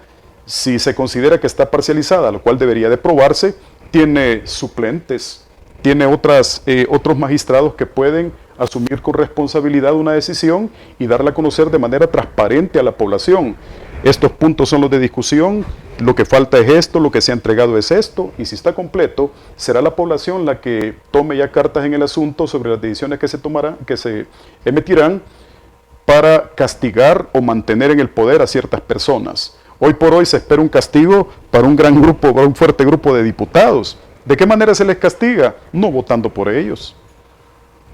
si se considera que está parcializada, lo cual debería de probarse, tiene suplentes, tiene otros magistrados que pueden asumir con responsabilidad una decisión y darla a conocer de manera transparente a la población. Estos puntos son los de discusión, lo que falta es esto, lo que se ha entregado es esto, y si está completo, será la población la que tome ya cartas en el asunto sobre las decisiones que se emitirán, para castigar o mantener en el poder a ciertas personas. Hoy por hoy se espera un castigo para un gran grupo, para un fuerte grupo de diputados. ¿De qué manera se les castiga? No votando por ellos.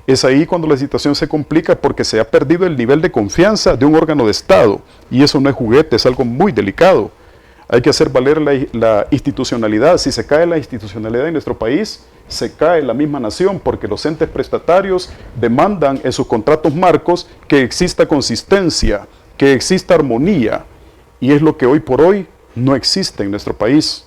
Es ahí cuando la situación se complica porque se ha perdido el nivel de confianza de un órgano de Estado, y eso no es juguete, es algo muy delicado. Hay que hacer valer la institucionalidad. Si se cae la institucionalidad en nuestro país, se cae la misma nación, porque los entes prestatarios demandan en sus contratos marcos que exista consistencia, que exista armonía, y es lo que hoy por hoy no existe en nuestro país.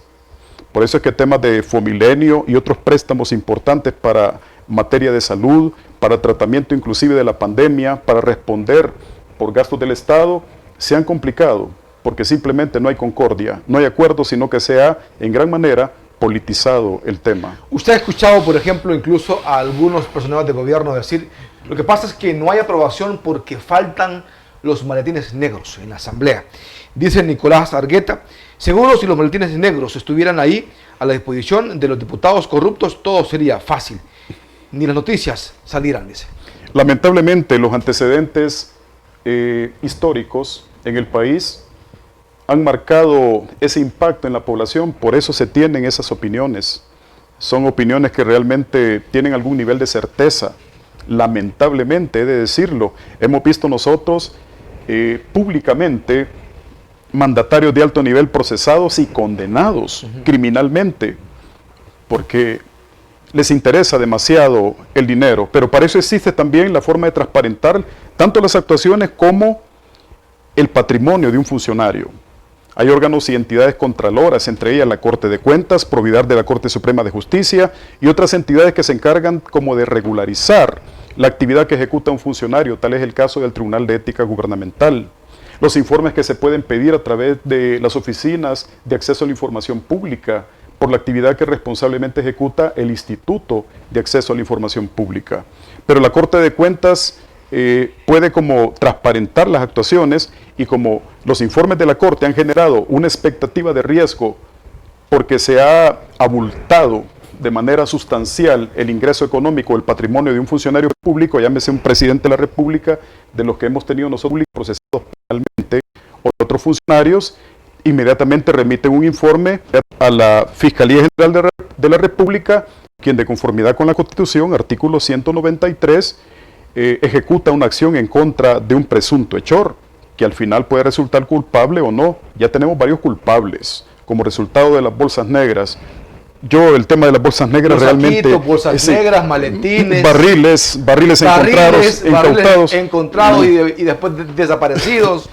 Por eso es que temas de Fomilenio y otros préstamos importantes para materia de salud, para tratamiento inclusive de la pandemia, para responder por gastos del Estado, se han complicado, porque simplemente no hay concordia, no hay acuerdo, sino que se ha en gran manera politizado el tema. Usted ha escuchado, por ejemplo, incluso a algunos personajes de gobierno decir, lo que pasa es que no hay aprobación porque faltan los maletines negros en la Asamblea. Dice Nicolás Argueta, seguro si los maletines negros estuvieran ahí a la disposición de los diputados corruptos, todo sería fácil. Ni las noticias salieran, dice. Lamentablemente, los antecedentes históricos en el país han marcado ese impacto en la población, por eso se tienen esas opiniones. Son opiniones que realmente tienen algún nivel de certeza. Lamentablemente, he de decirlo, hemos visto nosotros públicamente mandatarios de alto nivel procesados y condenados criminalmente, porque les interesa demasiado el dinero, pero para eso existe también la forma de transparentar tanto las actuaciones como el patrimonio de un funcionario. Hay órganos y entidades contraloras, entre ellas la Corte de Cuentas, Providar de la Corte Suprema de Justicia y otras entidades que se encargan como de regularizar la actividad que ejecuta un funcionario, tal es el caso del Tribunal de Ética Gubernamental. Los informes que se pueden pedir a través de las oficinas de acceso a la información pública por la actividad que responsablemente ejecuta el Instituto de Acceso a la Información Pública. Pero la Corte de Cuentas puede como transparentar las actuaciones, y como los informes de la Corte han generado una expectativa de riesgo porque se ha abultado de manera sustancial el ingreso económico, el patrimonio de un funcionario público, llámese un presidente de la República, de los que hemos tenido nosotros procesados penalmente, o otros funcionarios, inmediatamente remiten un informe a la Fiscalía General de la República, quien de conformidad con la Constitución, artículo 193, ejecuta una acción en contra de un presunto hechor, que al final puede resultar culpable o no. Ya tenemos varios culpables como resultado de las bolsas negras. Yo, el tema de las bolsas negras Los realmente... saquitos, bolsas negras, maletines. Barriles encontrados y después desaparecidos.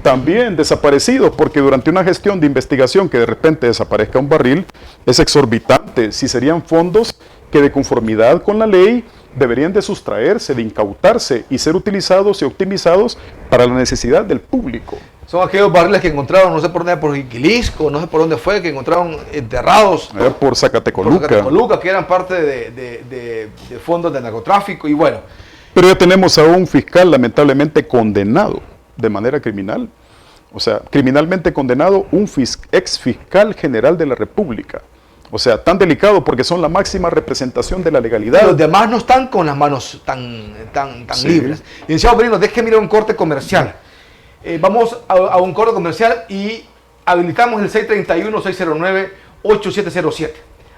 También desaparecidos, porque durante una gestión de investigación que de repente desaparezca un barril es exorbitante. Si serían fondos que de conformidad con la ley deberían de sustraerse, de incautarse y ser utilizados y optimizados para la necesidad del público. Son aquellos barriles que encontraron, no sé por dónde, por Iquilisco, no sé por dónde fue, que encontraron enterrados. Por Zacatecoluca. Por Zacatecoluca, que eran parte de fondos de narcotráfico y bueno. Pero ya tenemos a un fiscal lamentablemente condenado de manera criminal. O sea, criminalmente condenado, un ex fiscal general de la República. O sea, tan delicado porque son la máxima representación de la legalidad. Los demás no están con las manos tan Sí. libres. Licenciado Merino, déjeme ir a un corte comercial. Vamos a un corte comercial y habilitamos el 631-609-8707.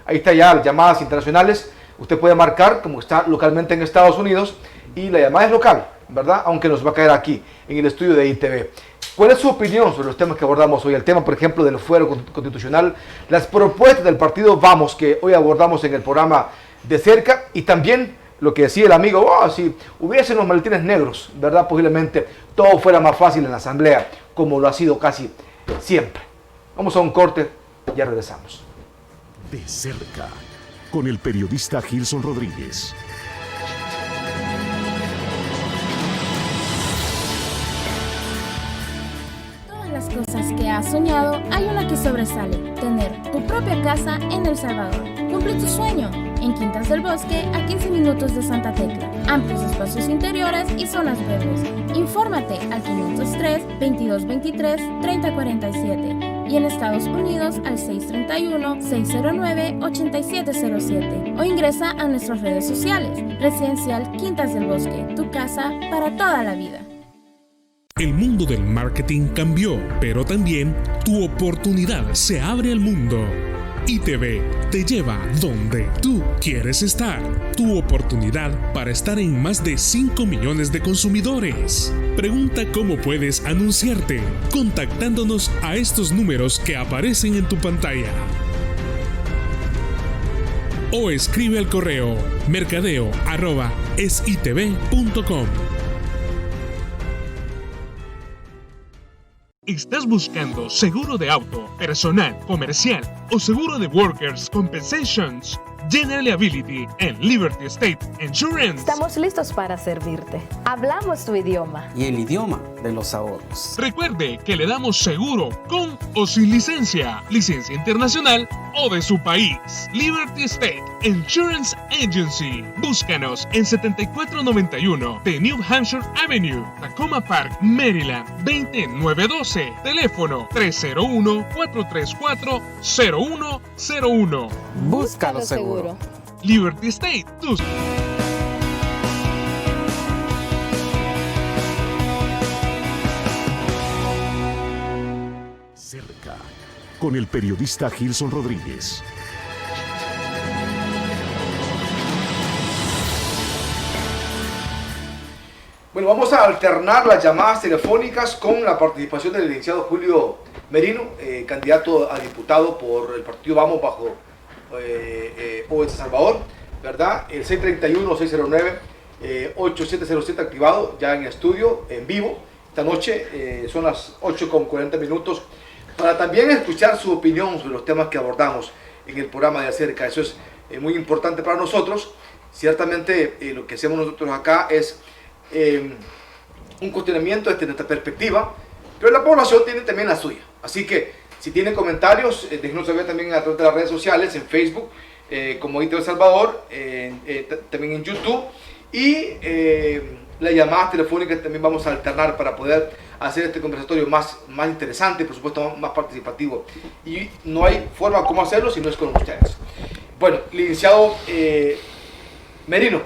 Ahí está ya las llamadas internacionales. Usted puede marcar como está localmente en Estados Unidos y la llamada es local, ¿verdad? Aunque nos va a caer aquí en el estudio de ITV. ¿Cuál es su opinión sobre los temas que abordamos hoy? El tema, por ejemplo, del fuero constitucional, las propuestas del partido Vamos, que hoy abordamos en el programa De Cerca, y también lo que decía el amigo, si hubiesen los maletines negros, ¿verdad? Posiblemente todo fuera más fácil en la asamblea, como lo ha sido casi siempre. Vamos a un corte, ya regresamos. De Cerca, con el periodista Gilson Rodríguez. Las cosas que has soñado, hay una que sobresale: tener tu propia casa en El Salvador. Cumple tu sueño en Quintas del Bosque, a 15 minutos de Santa Tecla. Amplios espacios interiores y zonas verdes. Infórmate al 503-2223-3047 y en Estados Unidos al 631-609-8707 o ingresa a nuestras redes sociales. Residencial Quintas del Bosque, tu casa para toda la vida. El mundo del marketing cambió, pero también tu oportunidad se abre al mundo. ITV te lleva donde tú quieres estar. Tu oportunidad para estar en más de 5 millones de consumidores. Pregunta cómo puedes anunciarte contactándonos a estos números que aparecen en tu pantalla. O escribe al correo mercadeo@esitv.com. ¿Estás buscando seguro de auto, personal, comercial o seguro de Workers' Compensations? General Liability en Liberty State Insurance. Estamos listos para servirte. Hablamos tu idioma. Y el idioma de los ahorros. Recuerde que le damos seguro con o sin licencia internacional o de su país. Liberty State Insurance Agency. Búscanos en 7491 de New Hampshire Avenue, Tacoma Park, Maryland, 20912. Teléfono 301-434-0101. Búscalo seguro. Liberty State. Cerca, con el periodista Gilson Rodríguez. Bueno, vamos a alternar las llamadas telefónicas con la participación del licenciado Julio Merino, candidato a diputado por el partido Vamos bajo O El Salvador, ¿verdad? El 631-609-8707 activado ya en estudio, en vivo. Esta noche son las 8:40 para también escuchar su opinión sobre los temas que abordamos en el programa de Acerca. Eso es muy importante para nosotros. Ciertamente lo que hacemos nosotros acá es un cuestionamiento desde nuestra perspectiva, pero la población tiene también la suya. Así que si tienen comentarios, déjenos saber también a través de las redes sociales, en Facebook, como ITV Salvador, también en YouTube, y las llamadas telefónicas también vamos a alternar para poder hacer este conversatorio más interesante, por supuesto más participativo. Y no hay forma como hacerlo si no es con ustedes. Bueno, licenciado Merino,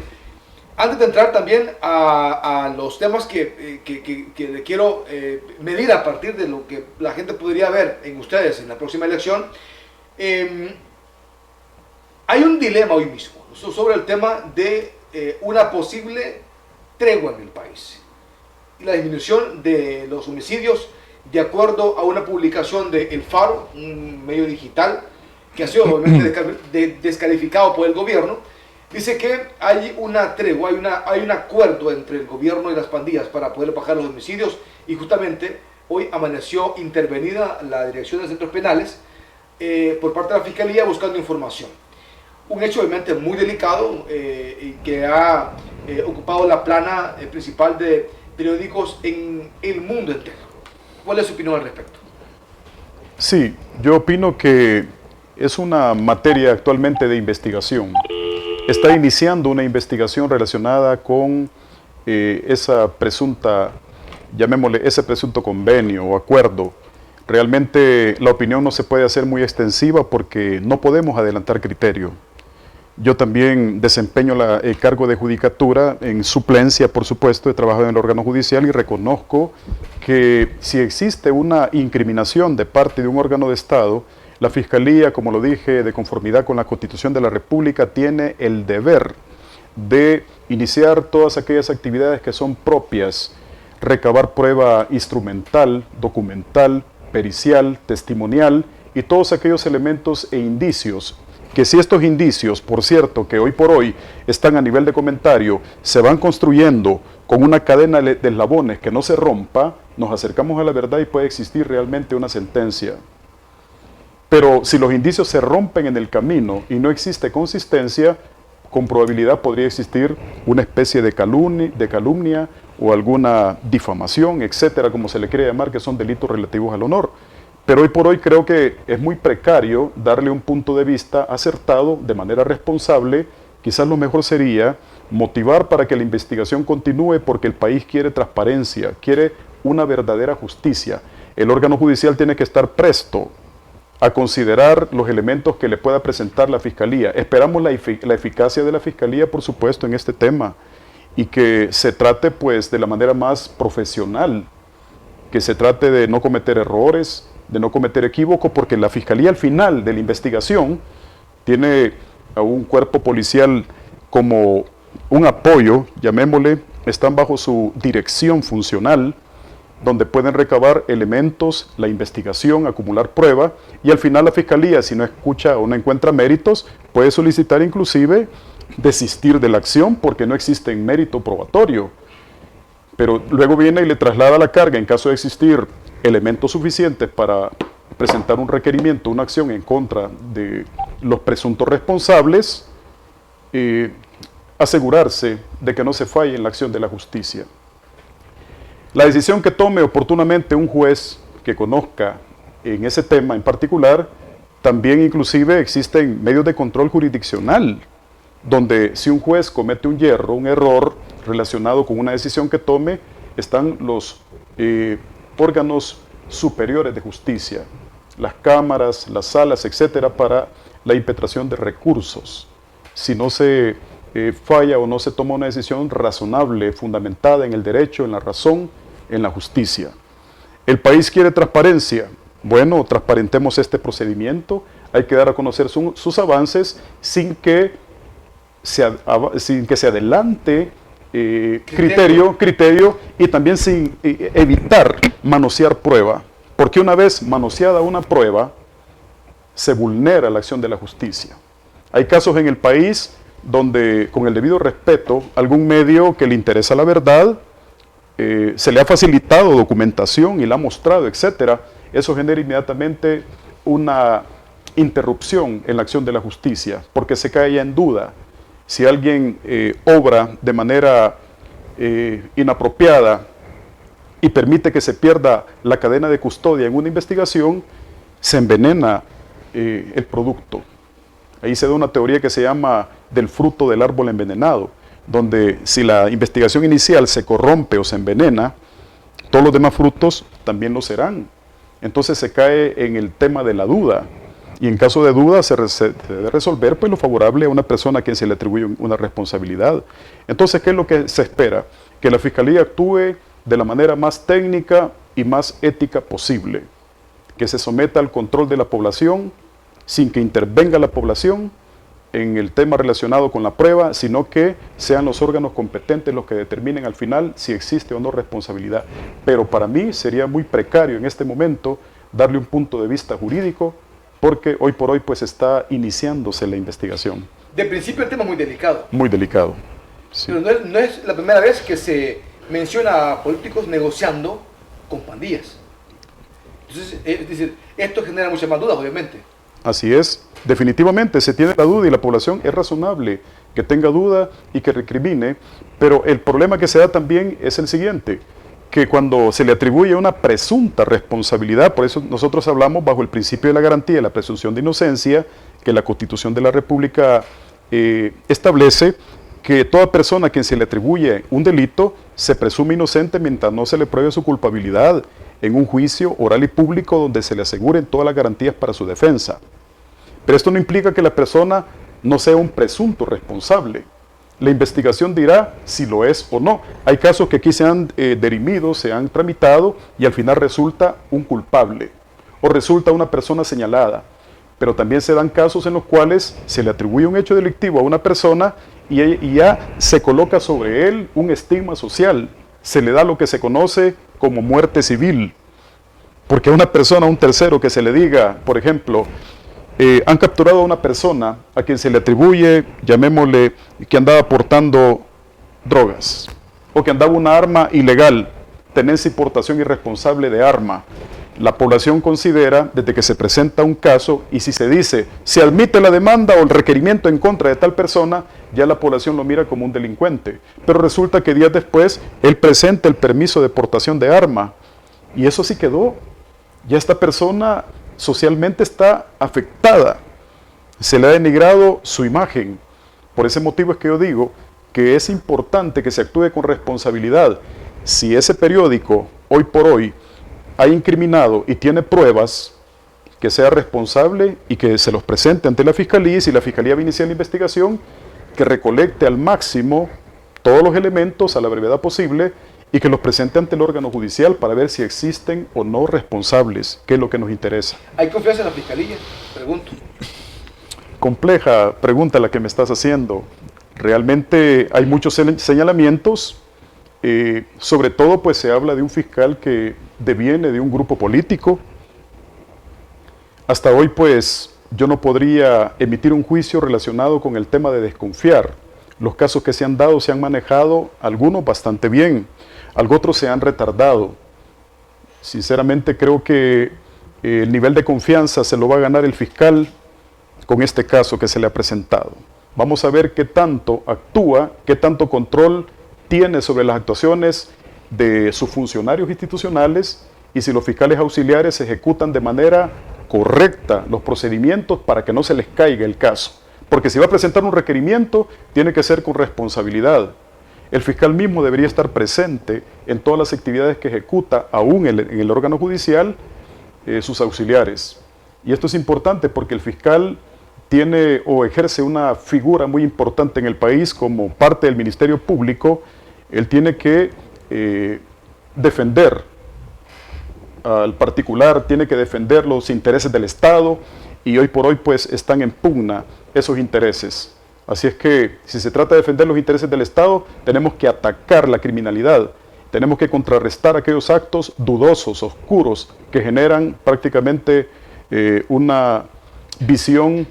antes de entrar también a los temas que le quiero medir a partir de lo que la gente podría ver en ustedes en la próxima elección, hay un dilema hoy mismo sobre el tema de una posible tregua en el país. y la disminución de los homicidios, de acuerdo a una publicación de El Faro, un medio digital que ha sido obviamente descalificado por el gobierno. Dice que hay una tregua, hay un acuerdo entre el gobierno y las pandillas para poder bajar los homicidios, y justamente hoy amaneció intervenida la Dirección de Centros Penales por parte de la Fiscalía buscando información. Un hecho obviamente muy delicado y que ha ocupado la plana principal de periódicos en el mundo entero. ¿Cuál es su opinión al respecto? Sí, yo opino que es una materia actualmente de investigación. Está iniciando una investigación relacionada con esa presunta, llamémosle, ese presunto convenio o acuerdo. Realmente la opinión no se puede hacer muy extensiva porque no podemos adelantar criterio. Yo también desempeño el cargo de judicatura en suplencia, por supuesto, he trabajado en el órgano judicial y reconozco que si existe una incriminación de parte de un órgano de Estado, la Fiscalía, como lo dije, de conformidad con la Constitución de la República, tiene el deber de iniciar todas aquellas actividades que son propias, recabar prueba instrumental, documental, pericial, testimonial y todos aquellos elementos e indicios que si estos indicios, por cierto, que hoy por hoy están a nivel de comentario, se van construyendo con una cadena de eslabones que no se rompa, nos acercamos a la verdad y puede existir realmente una sentencia. Pero si los indicios se rompen en el camino y no existe consistencia, con probabilidad podría existir una especie de calumnia o alguna difamación, etcétera, como se le quiere llamar, que son delitos relativos al honor. Pero hoy por hoy creo que es muy precario darle un punto de vista acertado, de manera responsable. Quizás lo mejor sería motivar para que la investigación continúe porque el país quiere transparencia, quiere una verdadera justicia. El órgano judicial tiene que estar presto a considerar los elementos que le pueda presentar la Fiscalía. Esperamos la eficacia de la Fiscalía, por supuesto, en este tema y que se trate pues de la manera más profesional, que se trate de no cometer errores, de no cometer equívocos, porque la Fiscalía al final de la investigación tiene a un cuerpo policial como un apoyo, llamémosle, están bajo su dirección funcional, donde pueden recabar elementos, la investigación, acumular prueba, y al final la Fiscalía, si no escucha o no encuentra méritos, puede solicitar inclusive desistir de la acción porque no existe mérito probatorio. Pero luego viene y le traslada la carga en caso de existir elementos suficientes para presentar un requerimiento, una acción en contra de los presuntos responsables, asegurarse de que no se falle en la acción de la justicia. La decisión que tome oportunamente un juez que conozca en ese tema en particular, también inclusive existen medios de control jurisdiccional, donde si un juez comete un error relacionado con una decisión que tome, están los órganos superiores de justicia, las cámaras, las salas, etcétera, para la impetración de recursos. Si no se falla o no se toma una decisión razonable, fundamentada en el derecho, en la razón, en la justicia. El país quiere transparencia. Bueno, transparentemos este procedimiento. Hay que dar a conocer sus avances sin que se adelante criterio y también sin evitar manosear prueba, porque una vez manoseada una prueba se vulnera la acción de la justicia. Hay casos en el país donde, con el debido respeto, algún medio que le interesa la verdad se le ha facilitado documentación y la ha mostrado, etcétera. Eso genera inmediatamente una interrupción en la acción de la justicia, porque se cae ya en duda. Si alguien obra de manera inapropiada y permite que se pierda la cadena de custodia en una investigación, se envenena el producto. Ahí se da una teoría que se llama del fruto del árbol envenenado, donde si la investigación inicial se corrompe o se envenena, todos los demás frutos también lo serán. Entonces se cae en el tema de la duda. Y en caso de duda se debe resolver pues, lo favorable a una persona a quien se le atribuye una responsabilidad. Entonces, ¿qué es lo que se espera? Que la Fiscalía actúe de la manera más técnica y más ética posible. Que se someta al control de la población sin que intervenga la población en el tema relacionado con la prueba, sino que sean los órganos competentes los que determinen al final si existe o no responsabilidad. Pero para mí sería muy precario en este momento darle un punto de vista jurídico, porque hoy por hoy pues está iniciándose la investigación. De principio el tema es muy delicado. Muy delicado. Sí. Pero no es la primera vez que se menciona a políticos negociando con pandillas. Entonces, es decir, esto genera muchas más dudas, obviamente. Así es, definitivamente se tiene la duda y la población es razonable que tenga duda y que recrimine, pero el problema que se da también es el siguiente, que cuando se le atribuye una presunta responsabilidad, por eso nosotros hablamos bajo el principio de la garantía de la presunción de inocencia, que la Constitución de la República establece que toda persona a quien se le atribuye un delito se presume inocente mientras no se le pruebe su culpabilidad en un juicio oral y público donde se le aseguren todas las garantías para su defensa. Pero esto no implica que la persona no sea un presunto responsable. La investigación dirá si lo es o no. Hay casos que aquí se han dirimido, se han tramitado y al final resulta un culpable o resulta una persona señalada. Pero también se dan casos en los cuales se le atribuye un hecho delictivo a una persona y ya se coloca sobre él un estigma social. Se le da lo que se conoce como muerte civil. Porque a una persona, a un tercero que se le diga, por ejemplo, han capturado a una persona a quien se le atribuye, llamémosle, que andaba portando drogas o que andaba una arma ilegal, tenencia y portación irresponsable de arma. La población considera, desde que se presenta un caso, y si se dice, se admite la demanda o el requerimiento en contra de tal persona, ya la población lo mira como un delincuente. Pero resulta que días después, él presenta el permiso de portación de arma, y eso sí quedó. Ya esta persona socialmente está afectada, se le ha denigrado su imagen. Por ese motivo es que yo digo que es importante que se actúe con responsabilidad. Si ese periódico, hoy por hoy, ha incriminado y tiene pruebas, que sea responsable y que se los presente ante la Fiscalía, y si la Fiscalía va a iniciar la investigación, que recolecte al máximo todos los elementos a la brevedad posible y que los presente ante el órgano judicial para ver si existen o no responsables, que es lo que nos interesa. ¿Hay confianza en la Fiscalía? Pregunto. Compleja pregunta la que me estás haciendo. Realmente hay muchos señalamientos, sobre todo pues se habla de un fiscal que deviene de un grupo político. Hasta hoy pues yo no podría emitir un juicio relacionado con el tema de desconfiar. Los casos que se han dado se han manejado, algunos bastante bien, otros se han retardado. Sinceramente creo que el nivel de confianza se lo va a ganar el fiscal con este caso que se le ha presentado. Vamos a ver qué tanto actúa, qué tanto control tiene sobre las actuaciones de sus funcionarios institucionales y si los fiscales auxiliares ejecutan de manera correcta los procedimientos para que no se les caiga el caso. Porque si va a presentar un requerimiento, tiene que ser con responsabilidad. El fiscal mismo debería estar presente en todas las actividades que ejecuta, aún en el órgano judicial, sus auxiliares. Y esto es importante porque el fiscal tiene o ejerce una figura muy importante en el país como parte del Ministerio Público. Él tiene que defender al particular, tiene que defender los intereses del Estado y hoy por hoy pues están en pugna esos intereses. Así es que si se trata de defender los intereses del Estado, tenemos que atacar la criminalidad, tenemos que contrarrestar aquellos actos dudosos, oscuros, que generan prácticamente una visión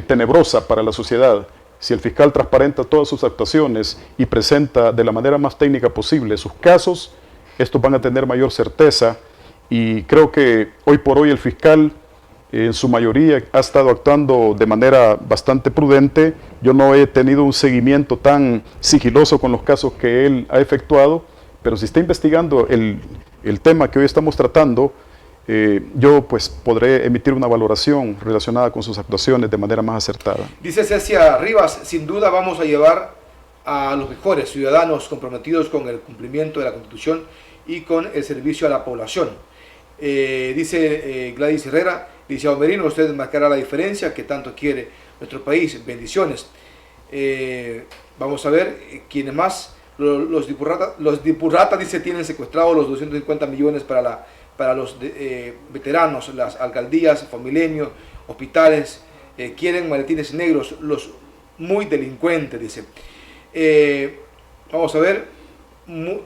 tenebrosa para la sociedad. Si el fiscal transparenta todas sus actuaciones y presenta de la manera más técnica posible sus casos, estos van a tener mayor certeza y creo que hoy por hoy el fiscal en su mayoría ha estado actuando de manera bastante prudente. Yo no he tenido un seguimiento tan sigiloso con los casos que él ha efectuado, pero si está investigando el tema que hoy estamos tratando, yo pues podré emitir una valoración relacionada con sus actuaciones de manera más acertada. Dice Cecia Rivas, sin duda vamos a llevar a los mejores ciudadanos comprometidos con el cumplimiento de la Constitución y con el servicio a la población. Dice Gladys Herrera, licenciado Merino, usted marcará la diferencia que tanto quiere nuestro país. Bendiciones. Vamos a ver quiénes más. Los Dipurrata dice tienen secuestrados los 250 millones para los veteranos, las alcaldías, Familenios, hospitales, quieren maletines negros, los muy delincuentes, dice. Vamos a ver,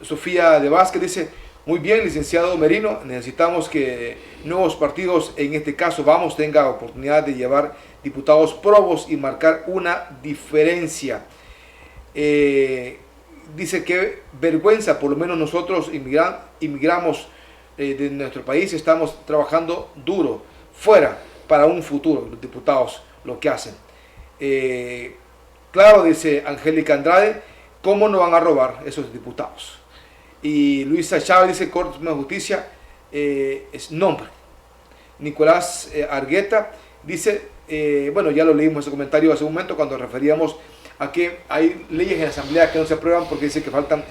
Sofía de Vázquez dice, muy bien, licenciado Merino, necesitamos que nuevos partidos, en este caso Vamos, tenga oportunidad de llevar diputados probos y marcar una diferencia. Dice que vergüenza, por lo menos nosotros inmigramos de nuestro país, estamos trabajando duro, fuera, para un futuro, los diputados, lo que hacen. Claro, dice Angélica Andrade, ¿cómo no van a robar esos diputados? Y Luisa Chávez dice, Corte Suprema de Justicia es nombre. Nicolás Argueta dice, bueno, ya lo leímos ese comentario hace un momento cuando referíamos a que hay leyes en la Asamblea que no se aprueban porque dice que faltan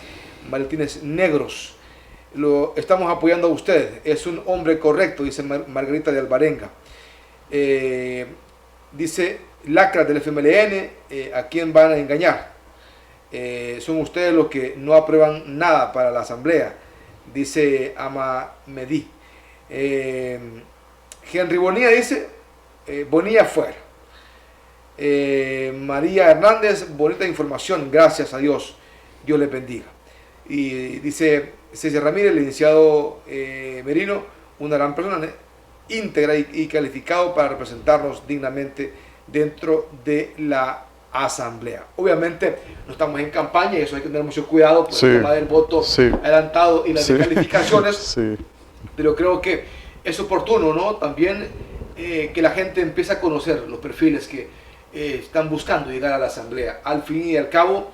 maletines negros. Lo estamos apoyando a usted, es un hombre correcto, dice Margarita de Alvarenga. Dice lacras del FMLN, ¿a quién van a engañar? Son ustedes los que no aprueban nada para la Asamblea, dice Ama Medí. Henry Bonilla dice, Bonilla fuera. María Hernández, bonita información, gracias a Dios, Dios les bendiga. Y dice César Ramírez, licenciado Merino, una gran persona, íntegra y calificado para representarnos dignamente dentro de la Asamblea. Obviamente no estamos en campaña y eso hay que tener mucho cuidado por el tema del voto adelantado y las descalificaciones, pero creo que es oportuno, ¿no? También que la gente empiece a conocer los perfiles que están buscando llegar a la Asamblea. Al fin y al cabo,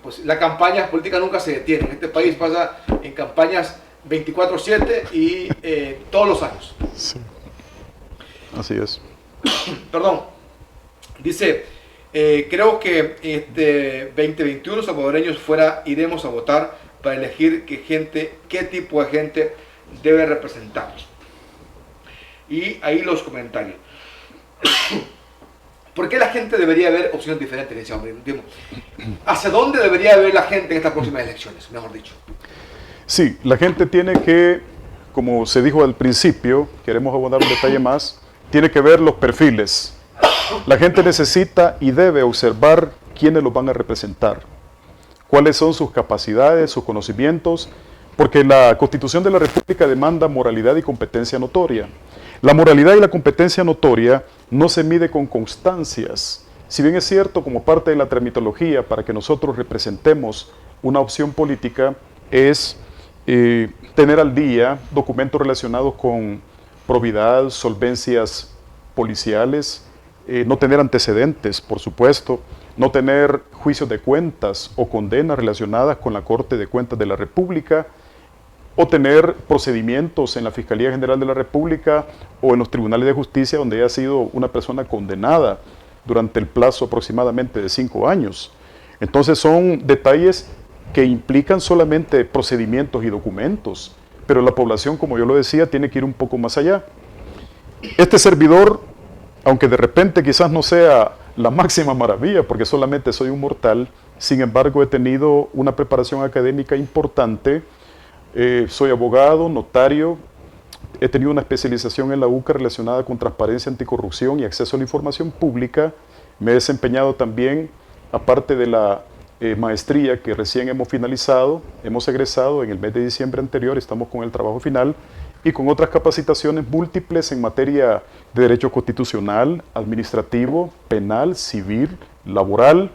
pues la campaña política nunca se detiene. En este país pasa en campañas 24/7 y todos los años. Sí. Así es. Perdón. Dice, creo que este 2021 salvadoreños iremos a votar para elegir qué tipo de gente debe representarnos. Y ahí los comentarios. ¿Por qué la gente debería ver opciones diferentes, licenciado? ¿Hacia dónde debería ver la gente en estas próximas elecciones, mejor dicho? Sí, la gente tiene que, como se dijo al principio, queremos abundar un detalle más, tiene que ver los perfiles. La gente necesita y debe observar quiénes los van a representar, cuáles son sus capacidades, sus conocimientos, porque la Constitución de la República demanda moralidad y competencia notoria. La moralidad y la competencia notoria no se mide con constancias. Si bien es cierto, como parte de la tramitología, para que nosotros representemos una opción política, es tener al día documentos relacionados con probidad, solvencias policiales, no tener antecedentes, por supuesto, no tener juicios de cuentas o condenas relacionadas con la Corte de Cuentas de la República, o tener procedimientos en la Fiscalía General de la República o en los tribunales de justicia donde haya sido una persona condenada durante el plazo aproximadamente de 5 años. Entonces son detalles que implican solamente procedimientos y documentos, pero la población, como yo lo decía, tiene que ir un poco más allá. Este servidor, aunque de repente quizás no sea la máxima maravilla, porque solamente soy un mortal, sin embargo he tenido una preparación académica importante. Soy abogado, notario, he tenido una especialización en la UCA relacionada con transparencia, anticorrupción y acceso a la información pública. Me he desempeñado también, aparte de la maestría que recién hemos finalizado, hemos egresado en el mes de diciembre anterior, estamos con el trabajo final, y con otras capacitaciones múltiples en materia de derecho constitucional, administrativo, penal, civil, laboral,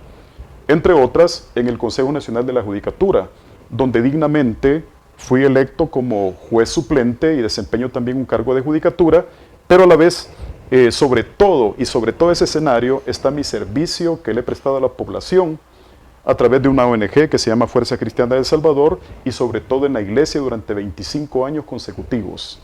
entre otras, en el Consejo Nacional de la Judicatura, donde dignamente fui electo como juez suplente y desempeño también un cargo de judicatura, pero a la vez, sobre todo ese escenario, está mi servicio que le he prestado a la población a través de una ONG que se llama Fuerza Cristiana de El Salvador y sobre todo en la iglesia durante 25 años consecutivos.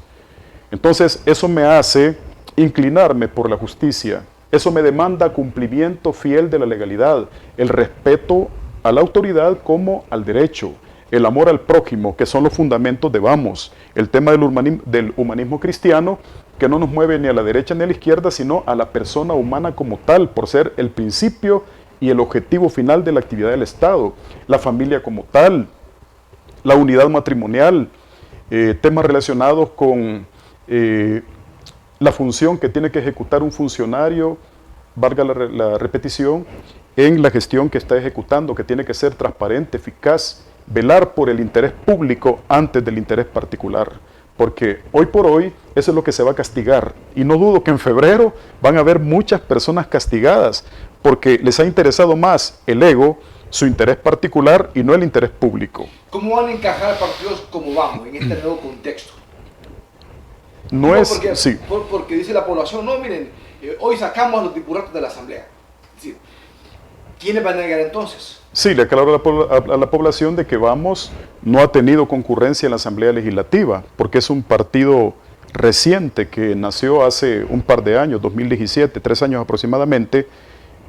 Entonces, eso me hace inclinarme por la justicia, eso me demanda cumplimiento fiel de la legalidad, el respeto a la autoridad como al derecho, el amor al prójimo, que son los fundamentos de Vamos, el tema del humanismo cristiano, que no nos mueve ni a la derecha ni a la izquierda, sino a la persona humana como tal, por ser el principio y el objetivo final de la actividad del Estado, la familia como tal, la unidad matrimonial, temas relacionados con la función que tiene que ejecutar un funcionario, valga la repetición, en la gestión que está ejecutando, que tiene que ser transparente, eficaz, velar por el interés público antes del interés particular. Porque hoy por hoy eso es lo que se va a castigar. Y no dudo que en febrero van a haber muchas personas castigadas porque les ha interesado más el ego, su interés particular y no el interés público. ¿Cómo van a encajar partidos como vamos en este nuevo contexto? No es... Porque, sí. Porque dice la población, no, miren, hoy sacamos a los diputados de la Asamblea. Es decir, ¿quiénes van a llegar entonces? Sí, le aclaro a la población de que Vamos no ha tenido concurrencia en la Asamblea Legislativa, porque es un partido reciente que nació hace un par de años, 2017, 3 años aproximadamente,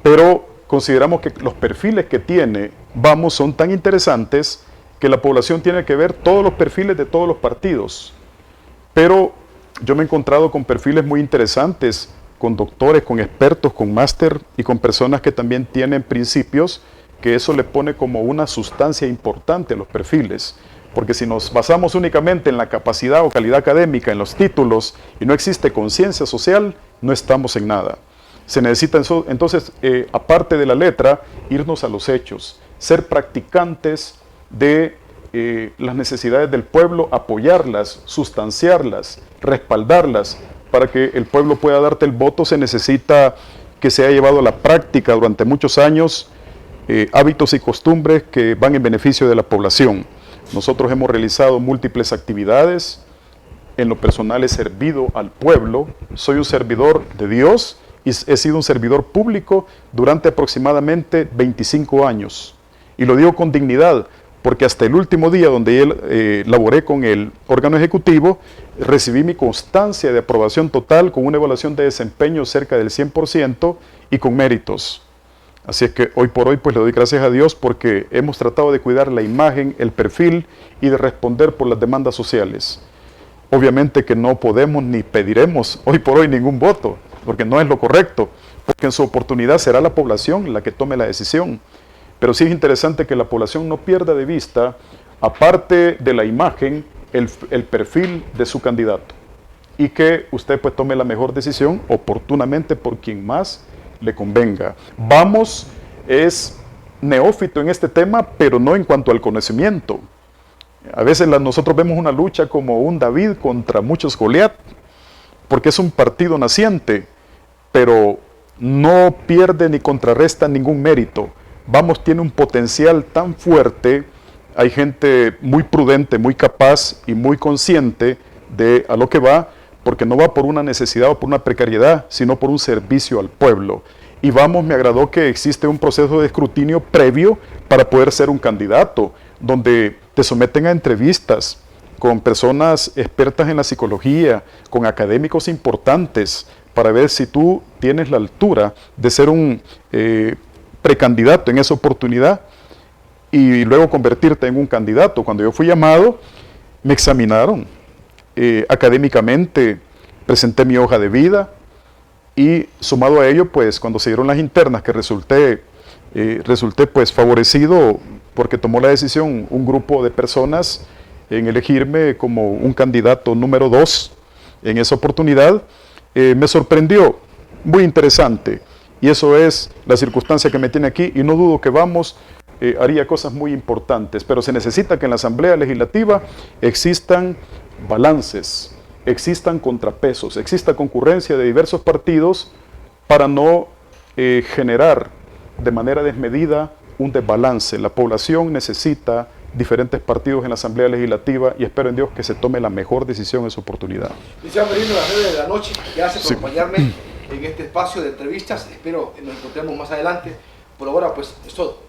pero consideramos que los perfiles que tiene Vamos son tan interesantes que la población tiene que ver todos los perfiles de todos los partidos. Pero yo me he encontrado con perfiles muy interesantes, con doctores, con expertos, con máster y con personas que también tienen principios, que eso le pone como una sustancia importante a los perfiles. Porque si nos basamos únicamente en la capacidad o calidad académica, en los títulos, y no existe conciencia social, no estamos en nada. Se necesita entonces, aparte de la letra, irnos a los hechos, ser practicantes de las necesidades del pueblo, apoyarlas, sustanciarlas, respaldarlas. Para que el pueblo pueda darte el voto se necesita que se haya llevado a la práctica durante muchos años hábitos y costumbres que van en beneficio de la población. Nosotros hemos realizado múltiples actividades. En lo personal he servido al pueblo, soy un servidor de Dios y he sido un servidor público durante aproximadamente 25 años. Y lo digo con dignidad, porque hasta el último día donde laboré con el órgano ejecutivo, recibí mi constancia de aprobación total con una evaluación de desempeño cerca del 100% y con méritos. Así es que hoy por hoy pues le doy gracias a Dios porque hemos tratado de cuidar la imagen, el perfil y de responder por las demandas sociales. Obviamente que no podemos ni pediremos hoy por hoy ningún voto, porque no es lo correcto, porque en su oportunidad será la población la que tome la decisión. Pero sí es interesante que la población no pierda de vista, aparte de la imagen, el perfil de su candidato. Y que usted pues tome la mejor decisión oportunamente por quien más le convenga. Vamos es neófito en este tema, pero no en cuanto al conocimiento. A veces nosotros vemos una lucha como un David contra muchos Goliat, porque es un partido naciente, pero no pierde ni contrarresta ningún mérito. Vamos tiene un potencial tan fuerte, hay gente muy prudente, muy capaz y muy consciente de a lo que va, porque no va por una necesidad o por una precariedad, sino por un servicio al pueblo. Y Vamos, me agradó que existe un proceso de escrutinio previo para poder ser un candidato, donde te someten a entrevistas con personas expertas en la psicología, con académicos importantes, para ver si tú tienes la altura de ser un precandidato en esa oportunidad y luego convertirte en un candidato. Cuando yo fui llamado, me examinaron académicamente, presenté mi hoja de vida y sumado a ello, pues cuando se dieron las internas que resulté pues favorecido porque tomó la decisión un grupo de personas en elegirme como un candidato número 2 en esa oportunidad, me sorprendió, muy interesante. Y eso es la circunstancia que me tiene aquí y no dudo que Vamos haría cosas muy importantes, pero se necesita que en la Asamblea Legislativa existan balances, existan contrapesos, exista concurrencia de diversos partidos para no generar de manera desmedida un desbalance. La población necesita diferentes partidos en la Asamblea Legislativa y espero en Dios que se tome la mejor decisión en su oportunidad. Licenciado Merino, a las 9 de la noche, gracias por acompañarme en este espacio de entrevistas. Espero que nos encontremos más adelante. Por ahora, pues, es todo.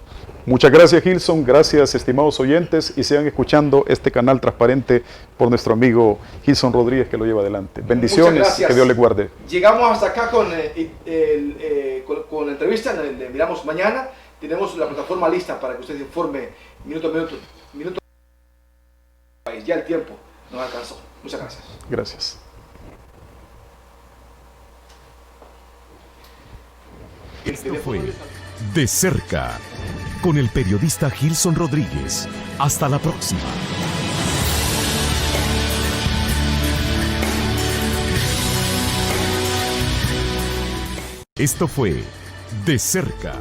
Muchas gracias, Gilson. Gracias, estimados oyentes, y sigan escuchando este canal transparente por nuestro amigo Gilson Rodríguez, que lo lleva adelante. Bendiciones, que Dios les guarde. Llegamos hasta acá con la entrevista, le miramos mañana. Tenemos la plataforma lista para que usted se informe minuto a minuto. Ya el tiempo nos alcanzó. Muchas gracias. Gracias. Esto fue De Cerca, con el periodista Gilson Rodríguez. Hasta la próxima. Esto fue De Cerca.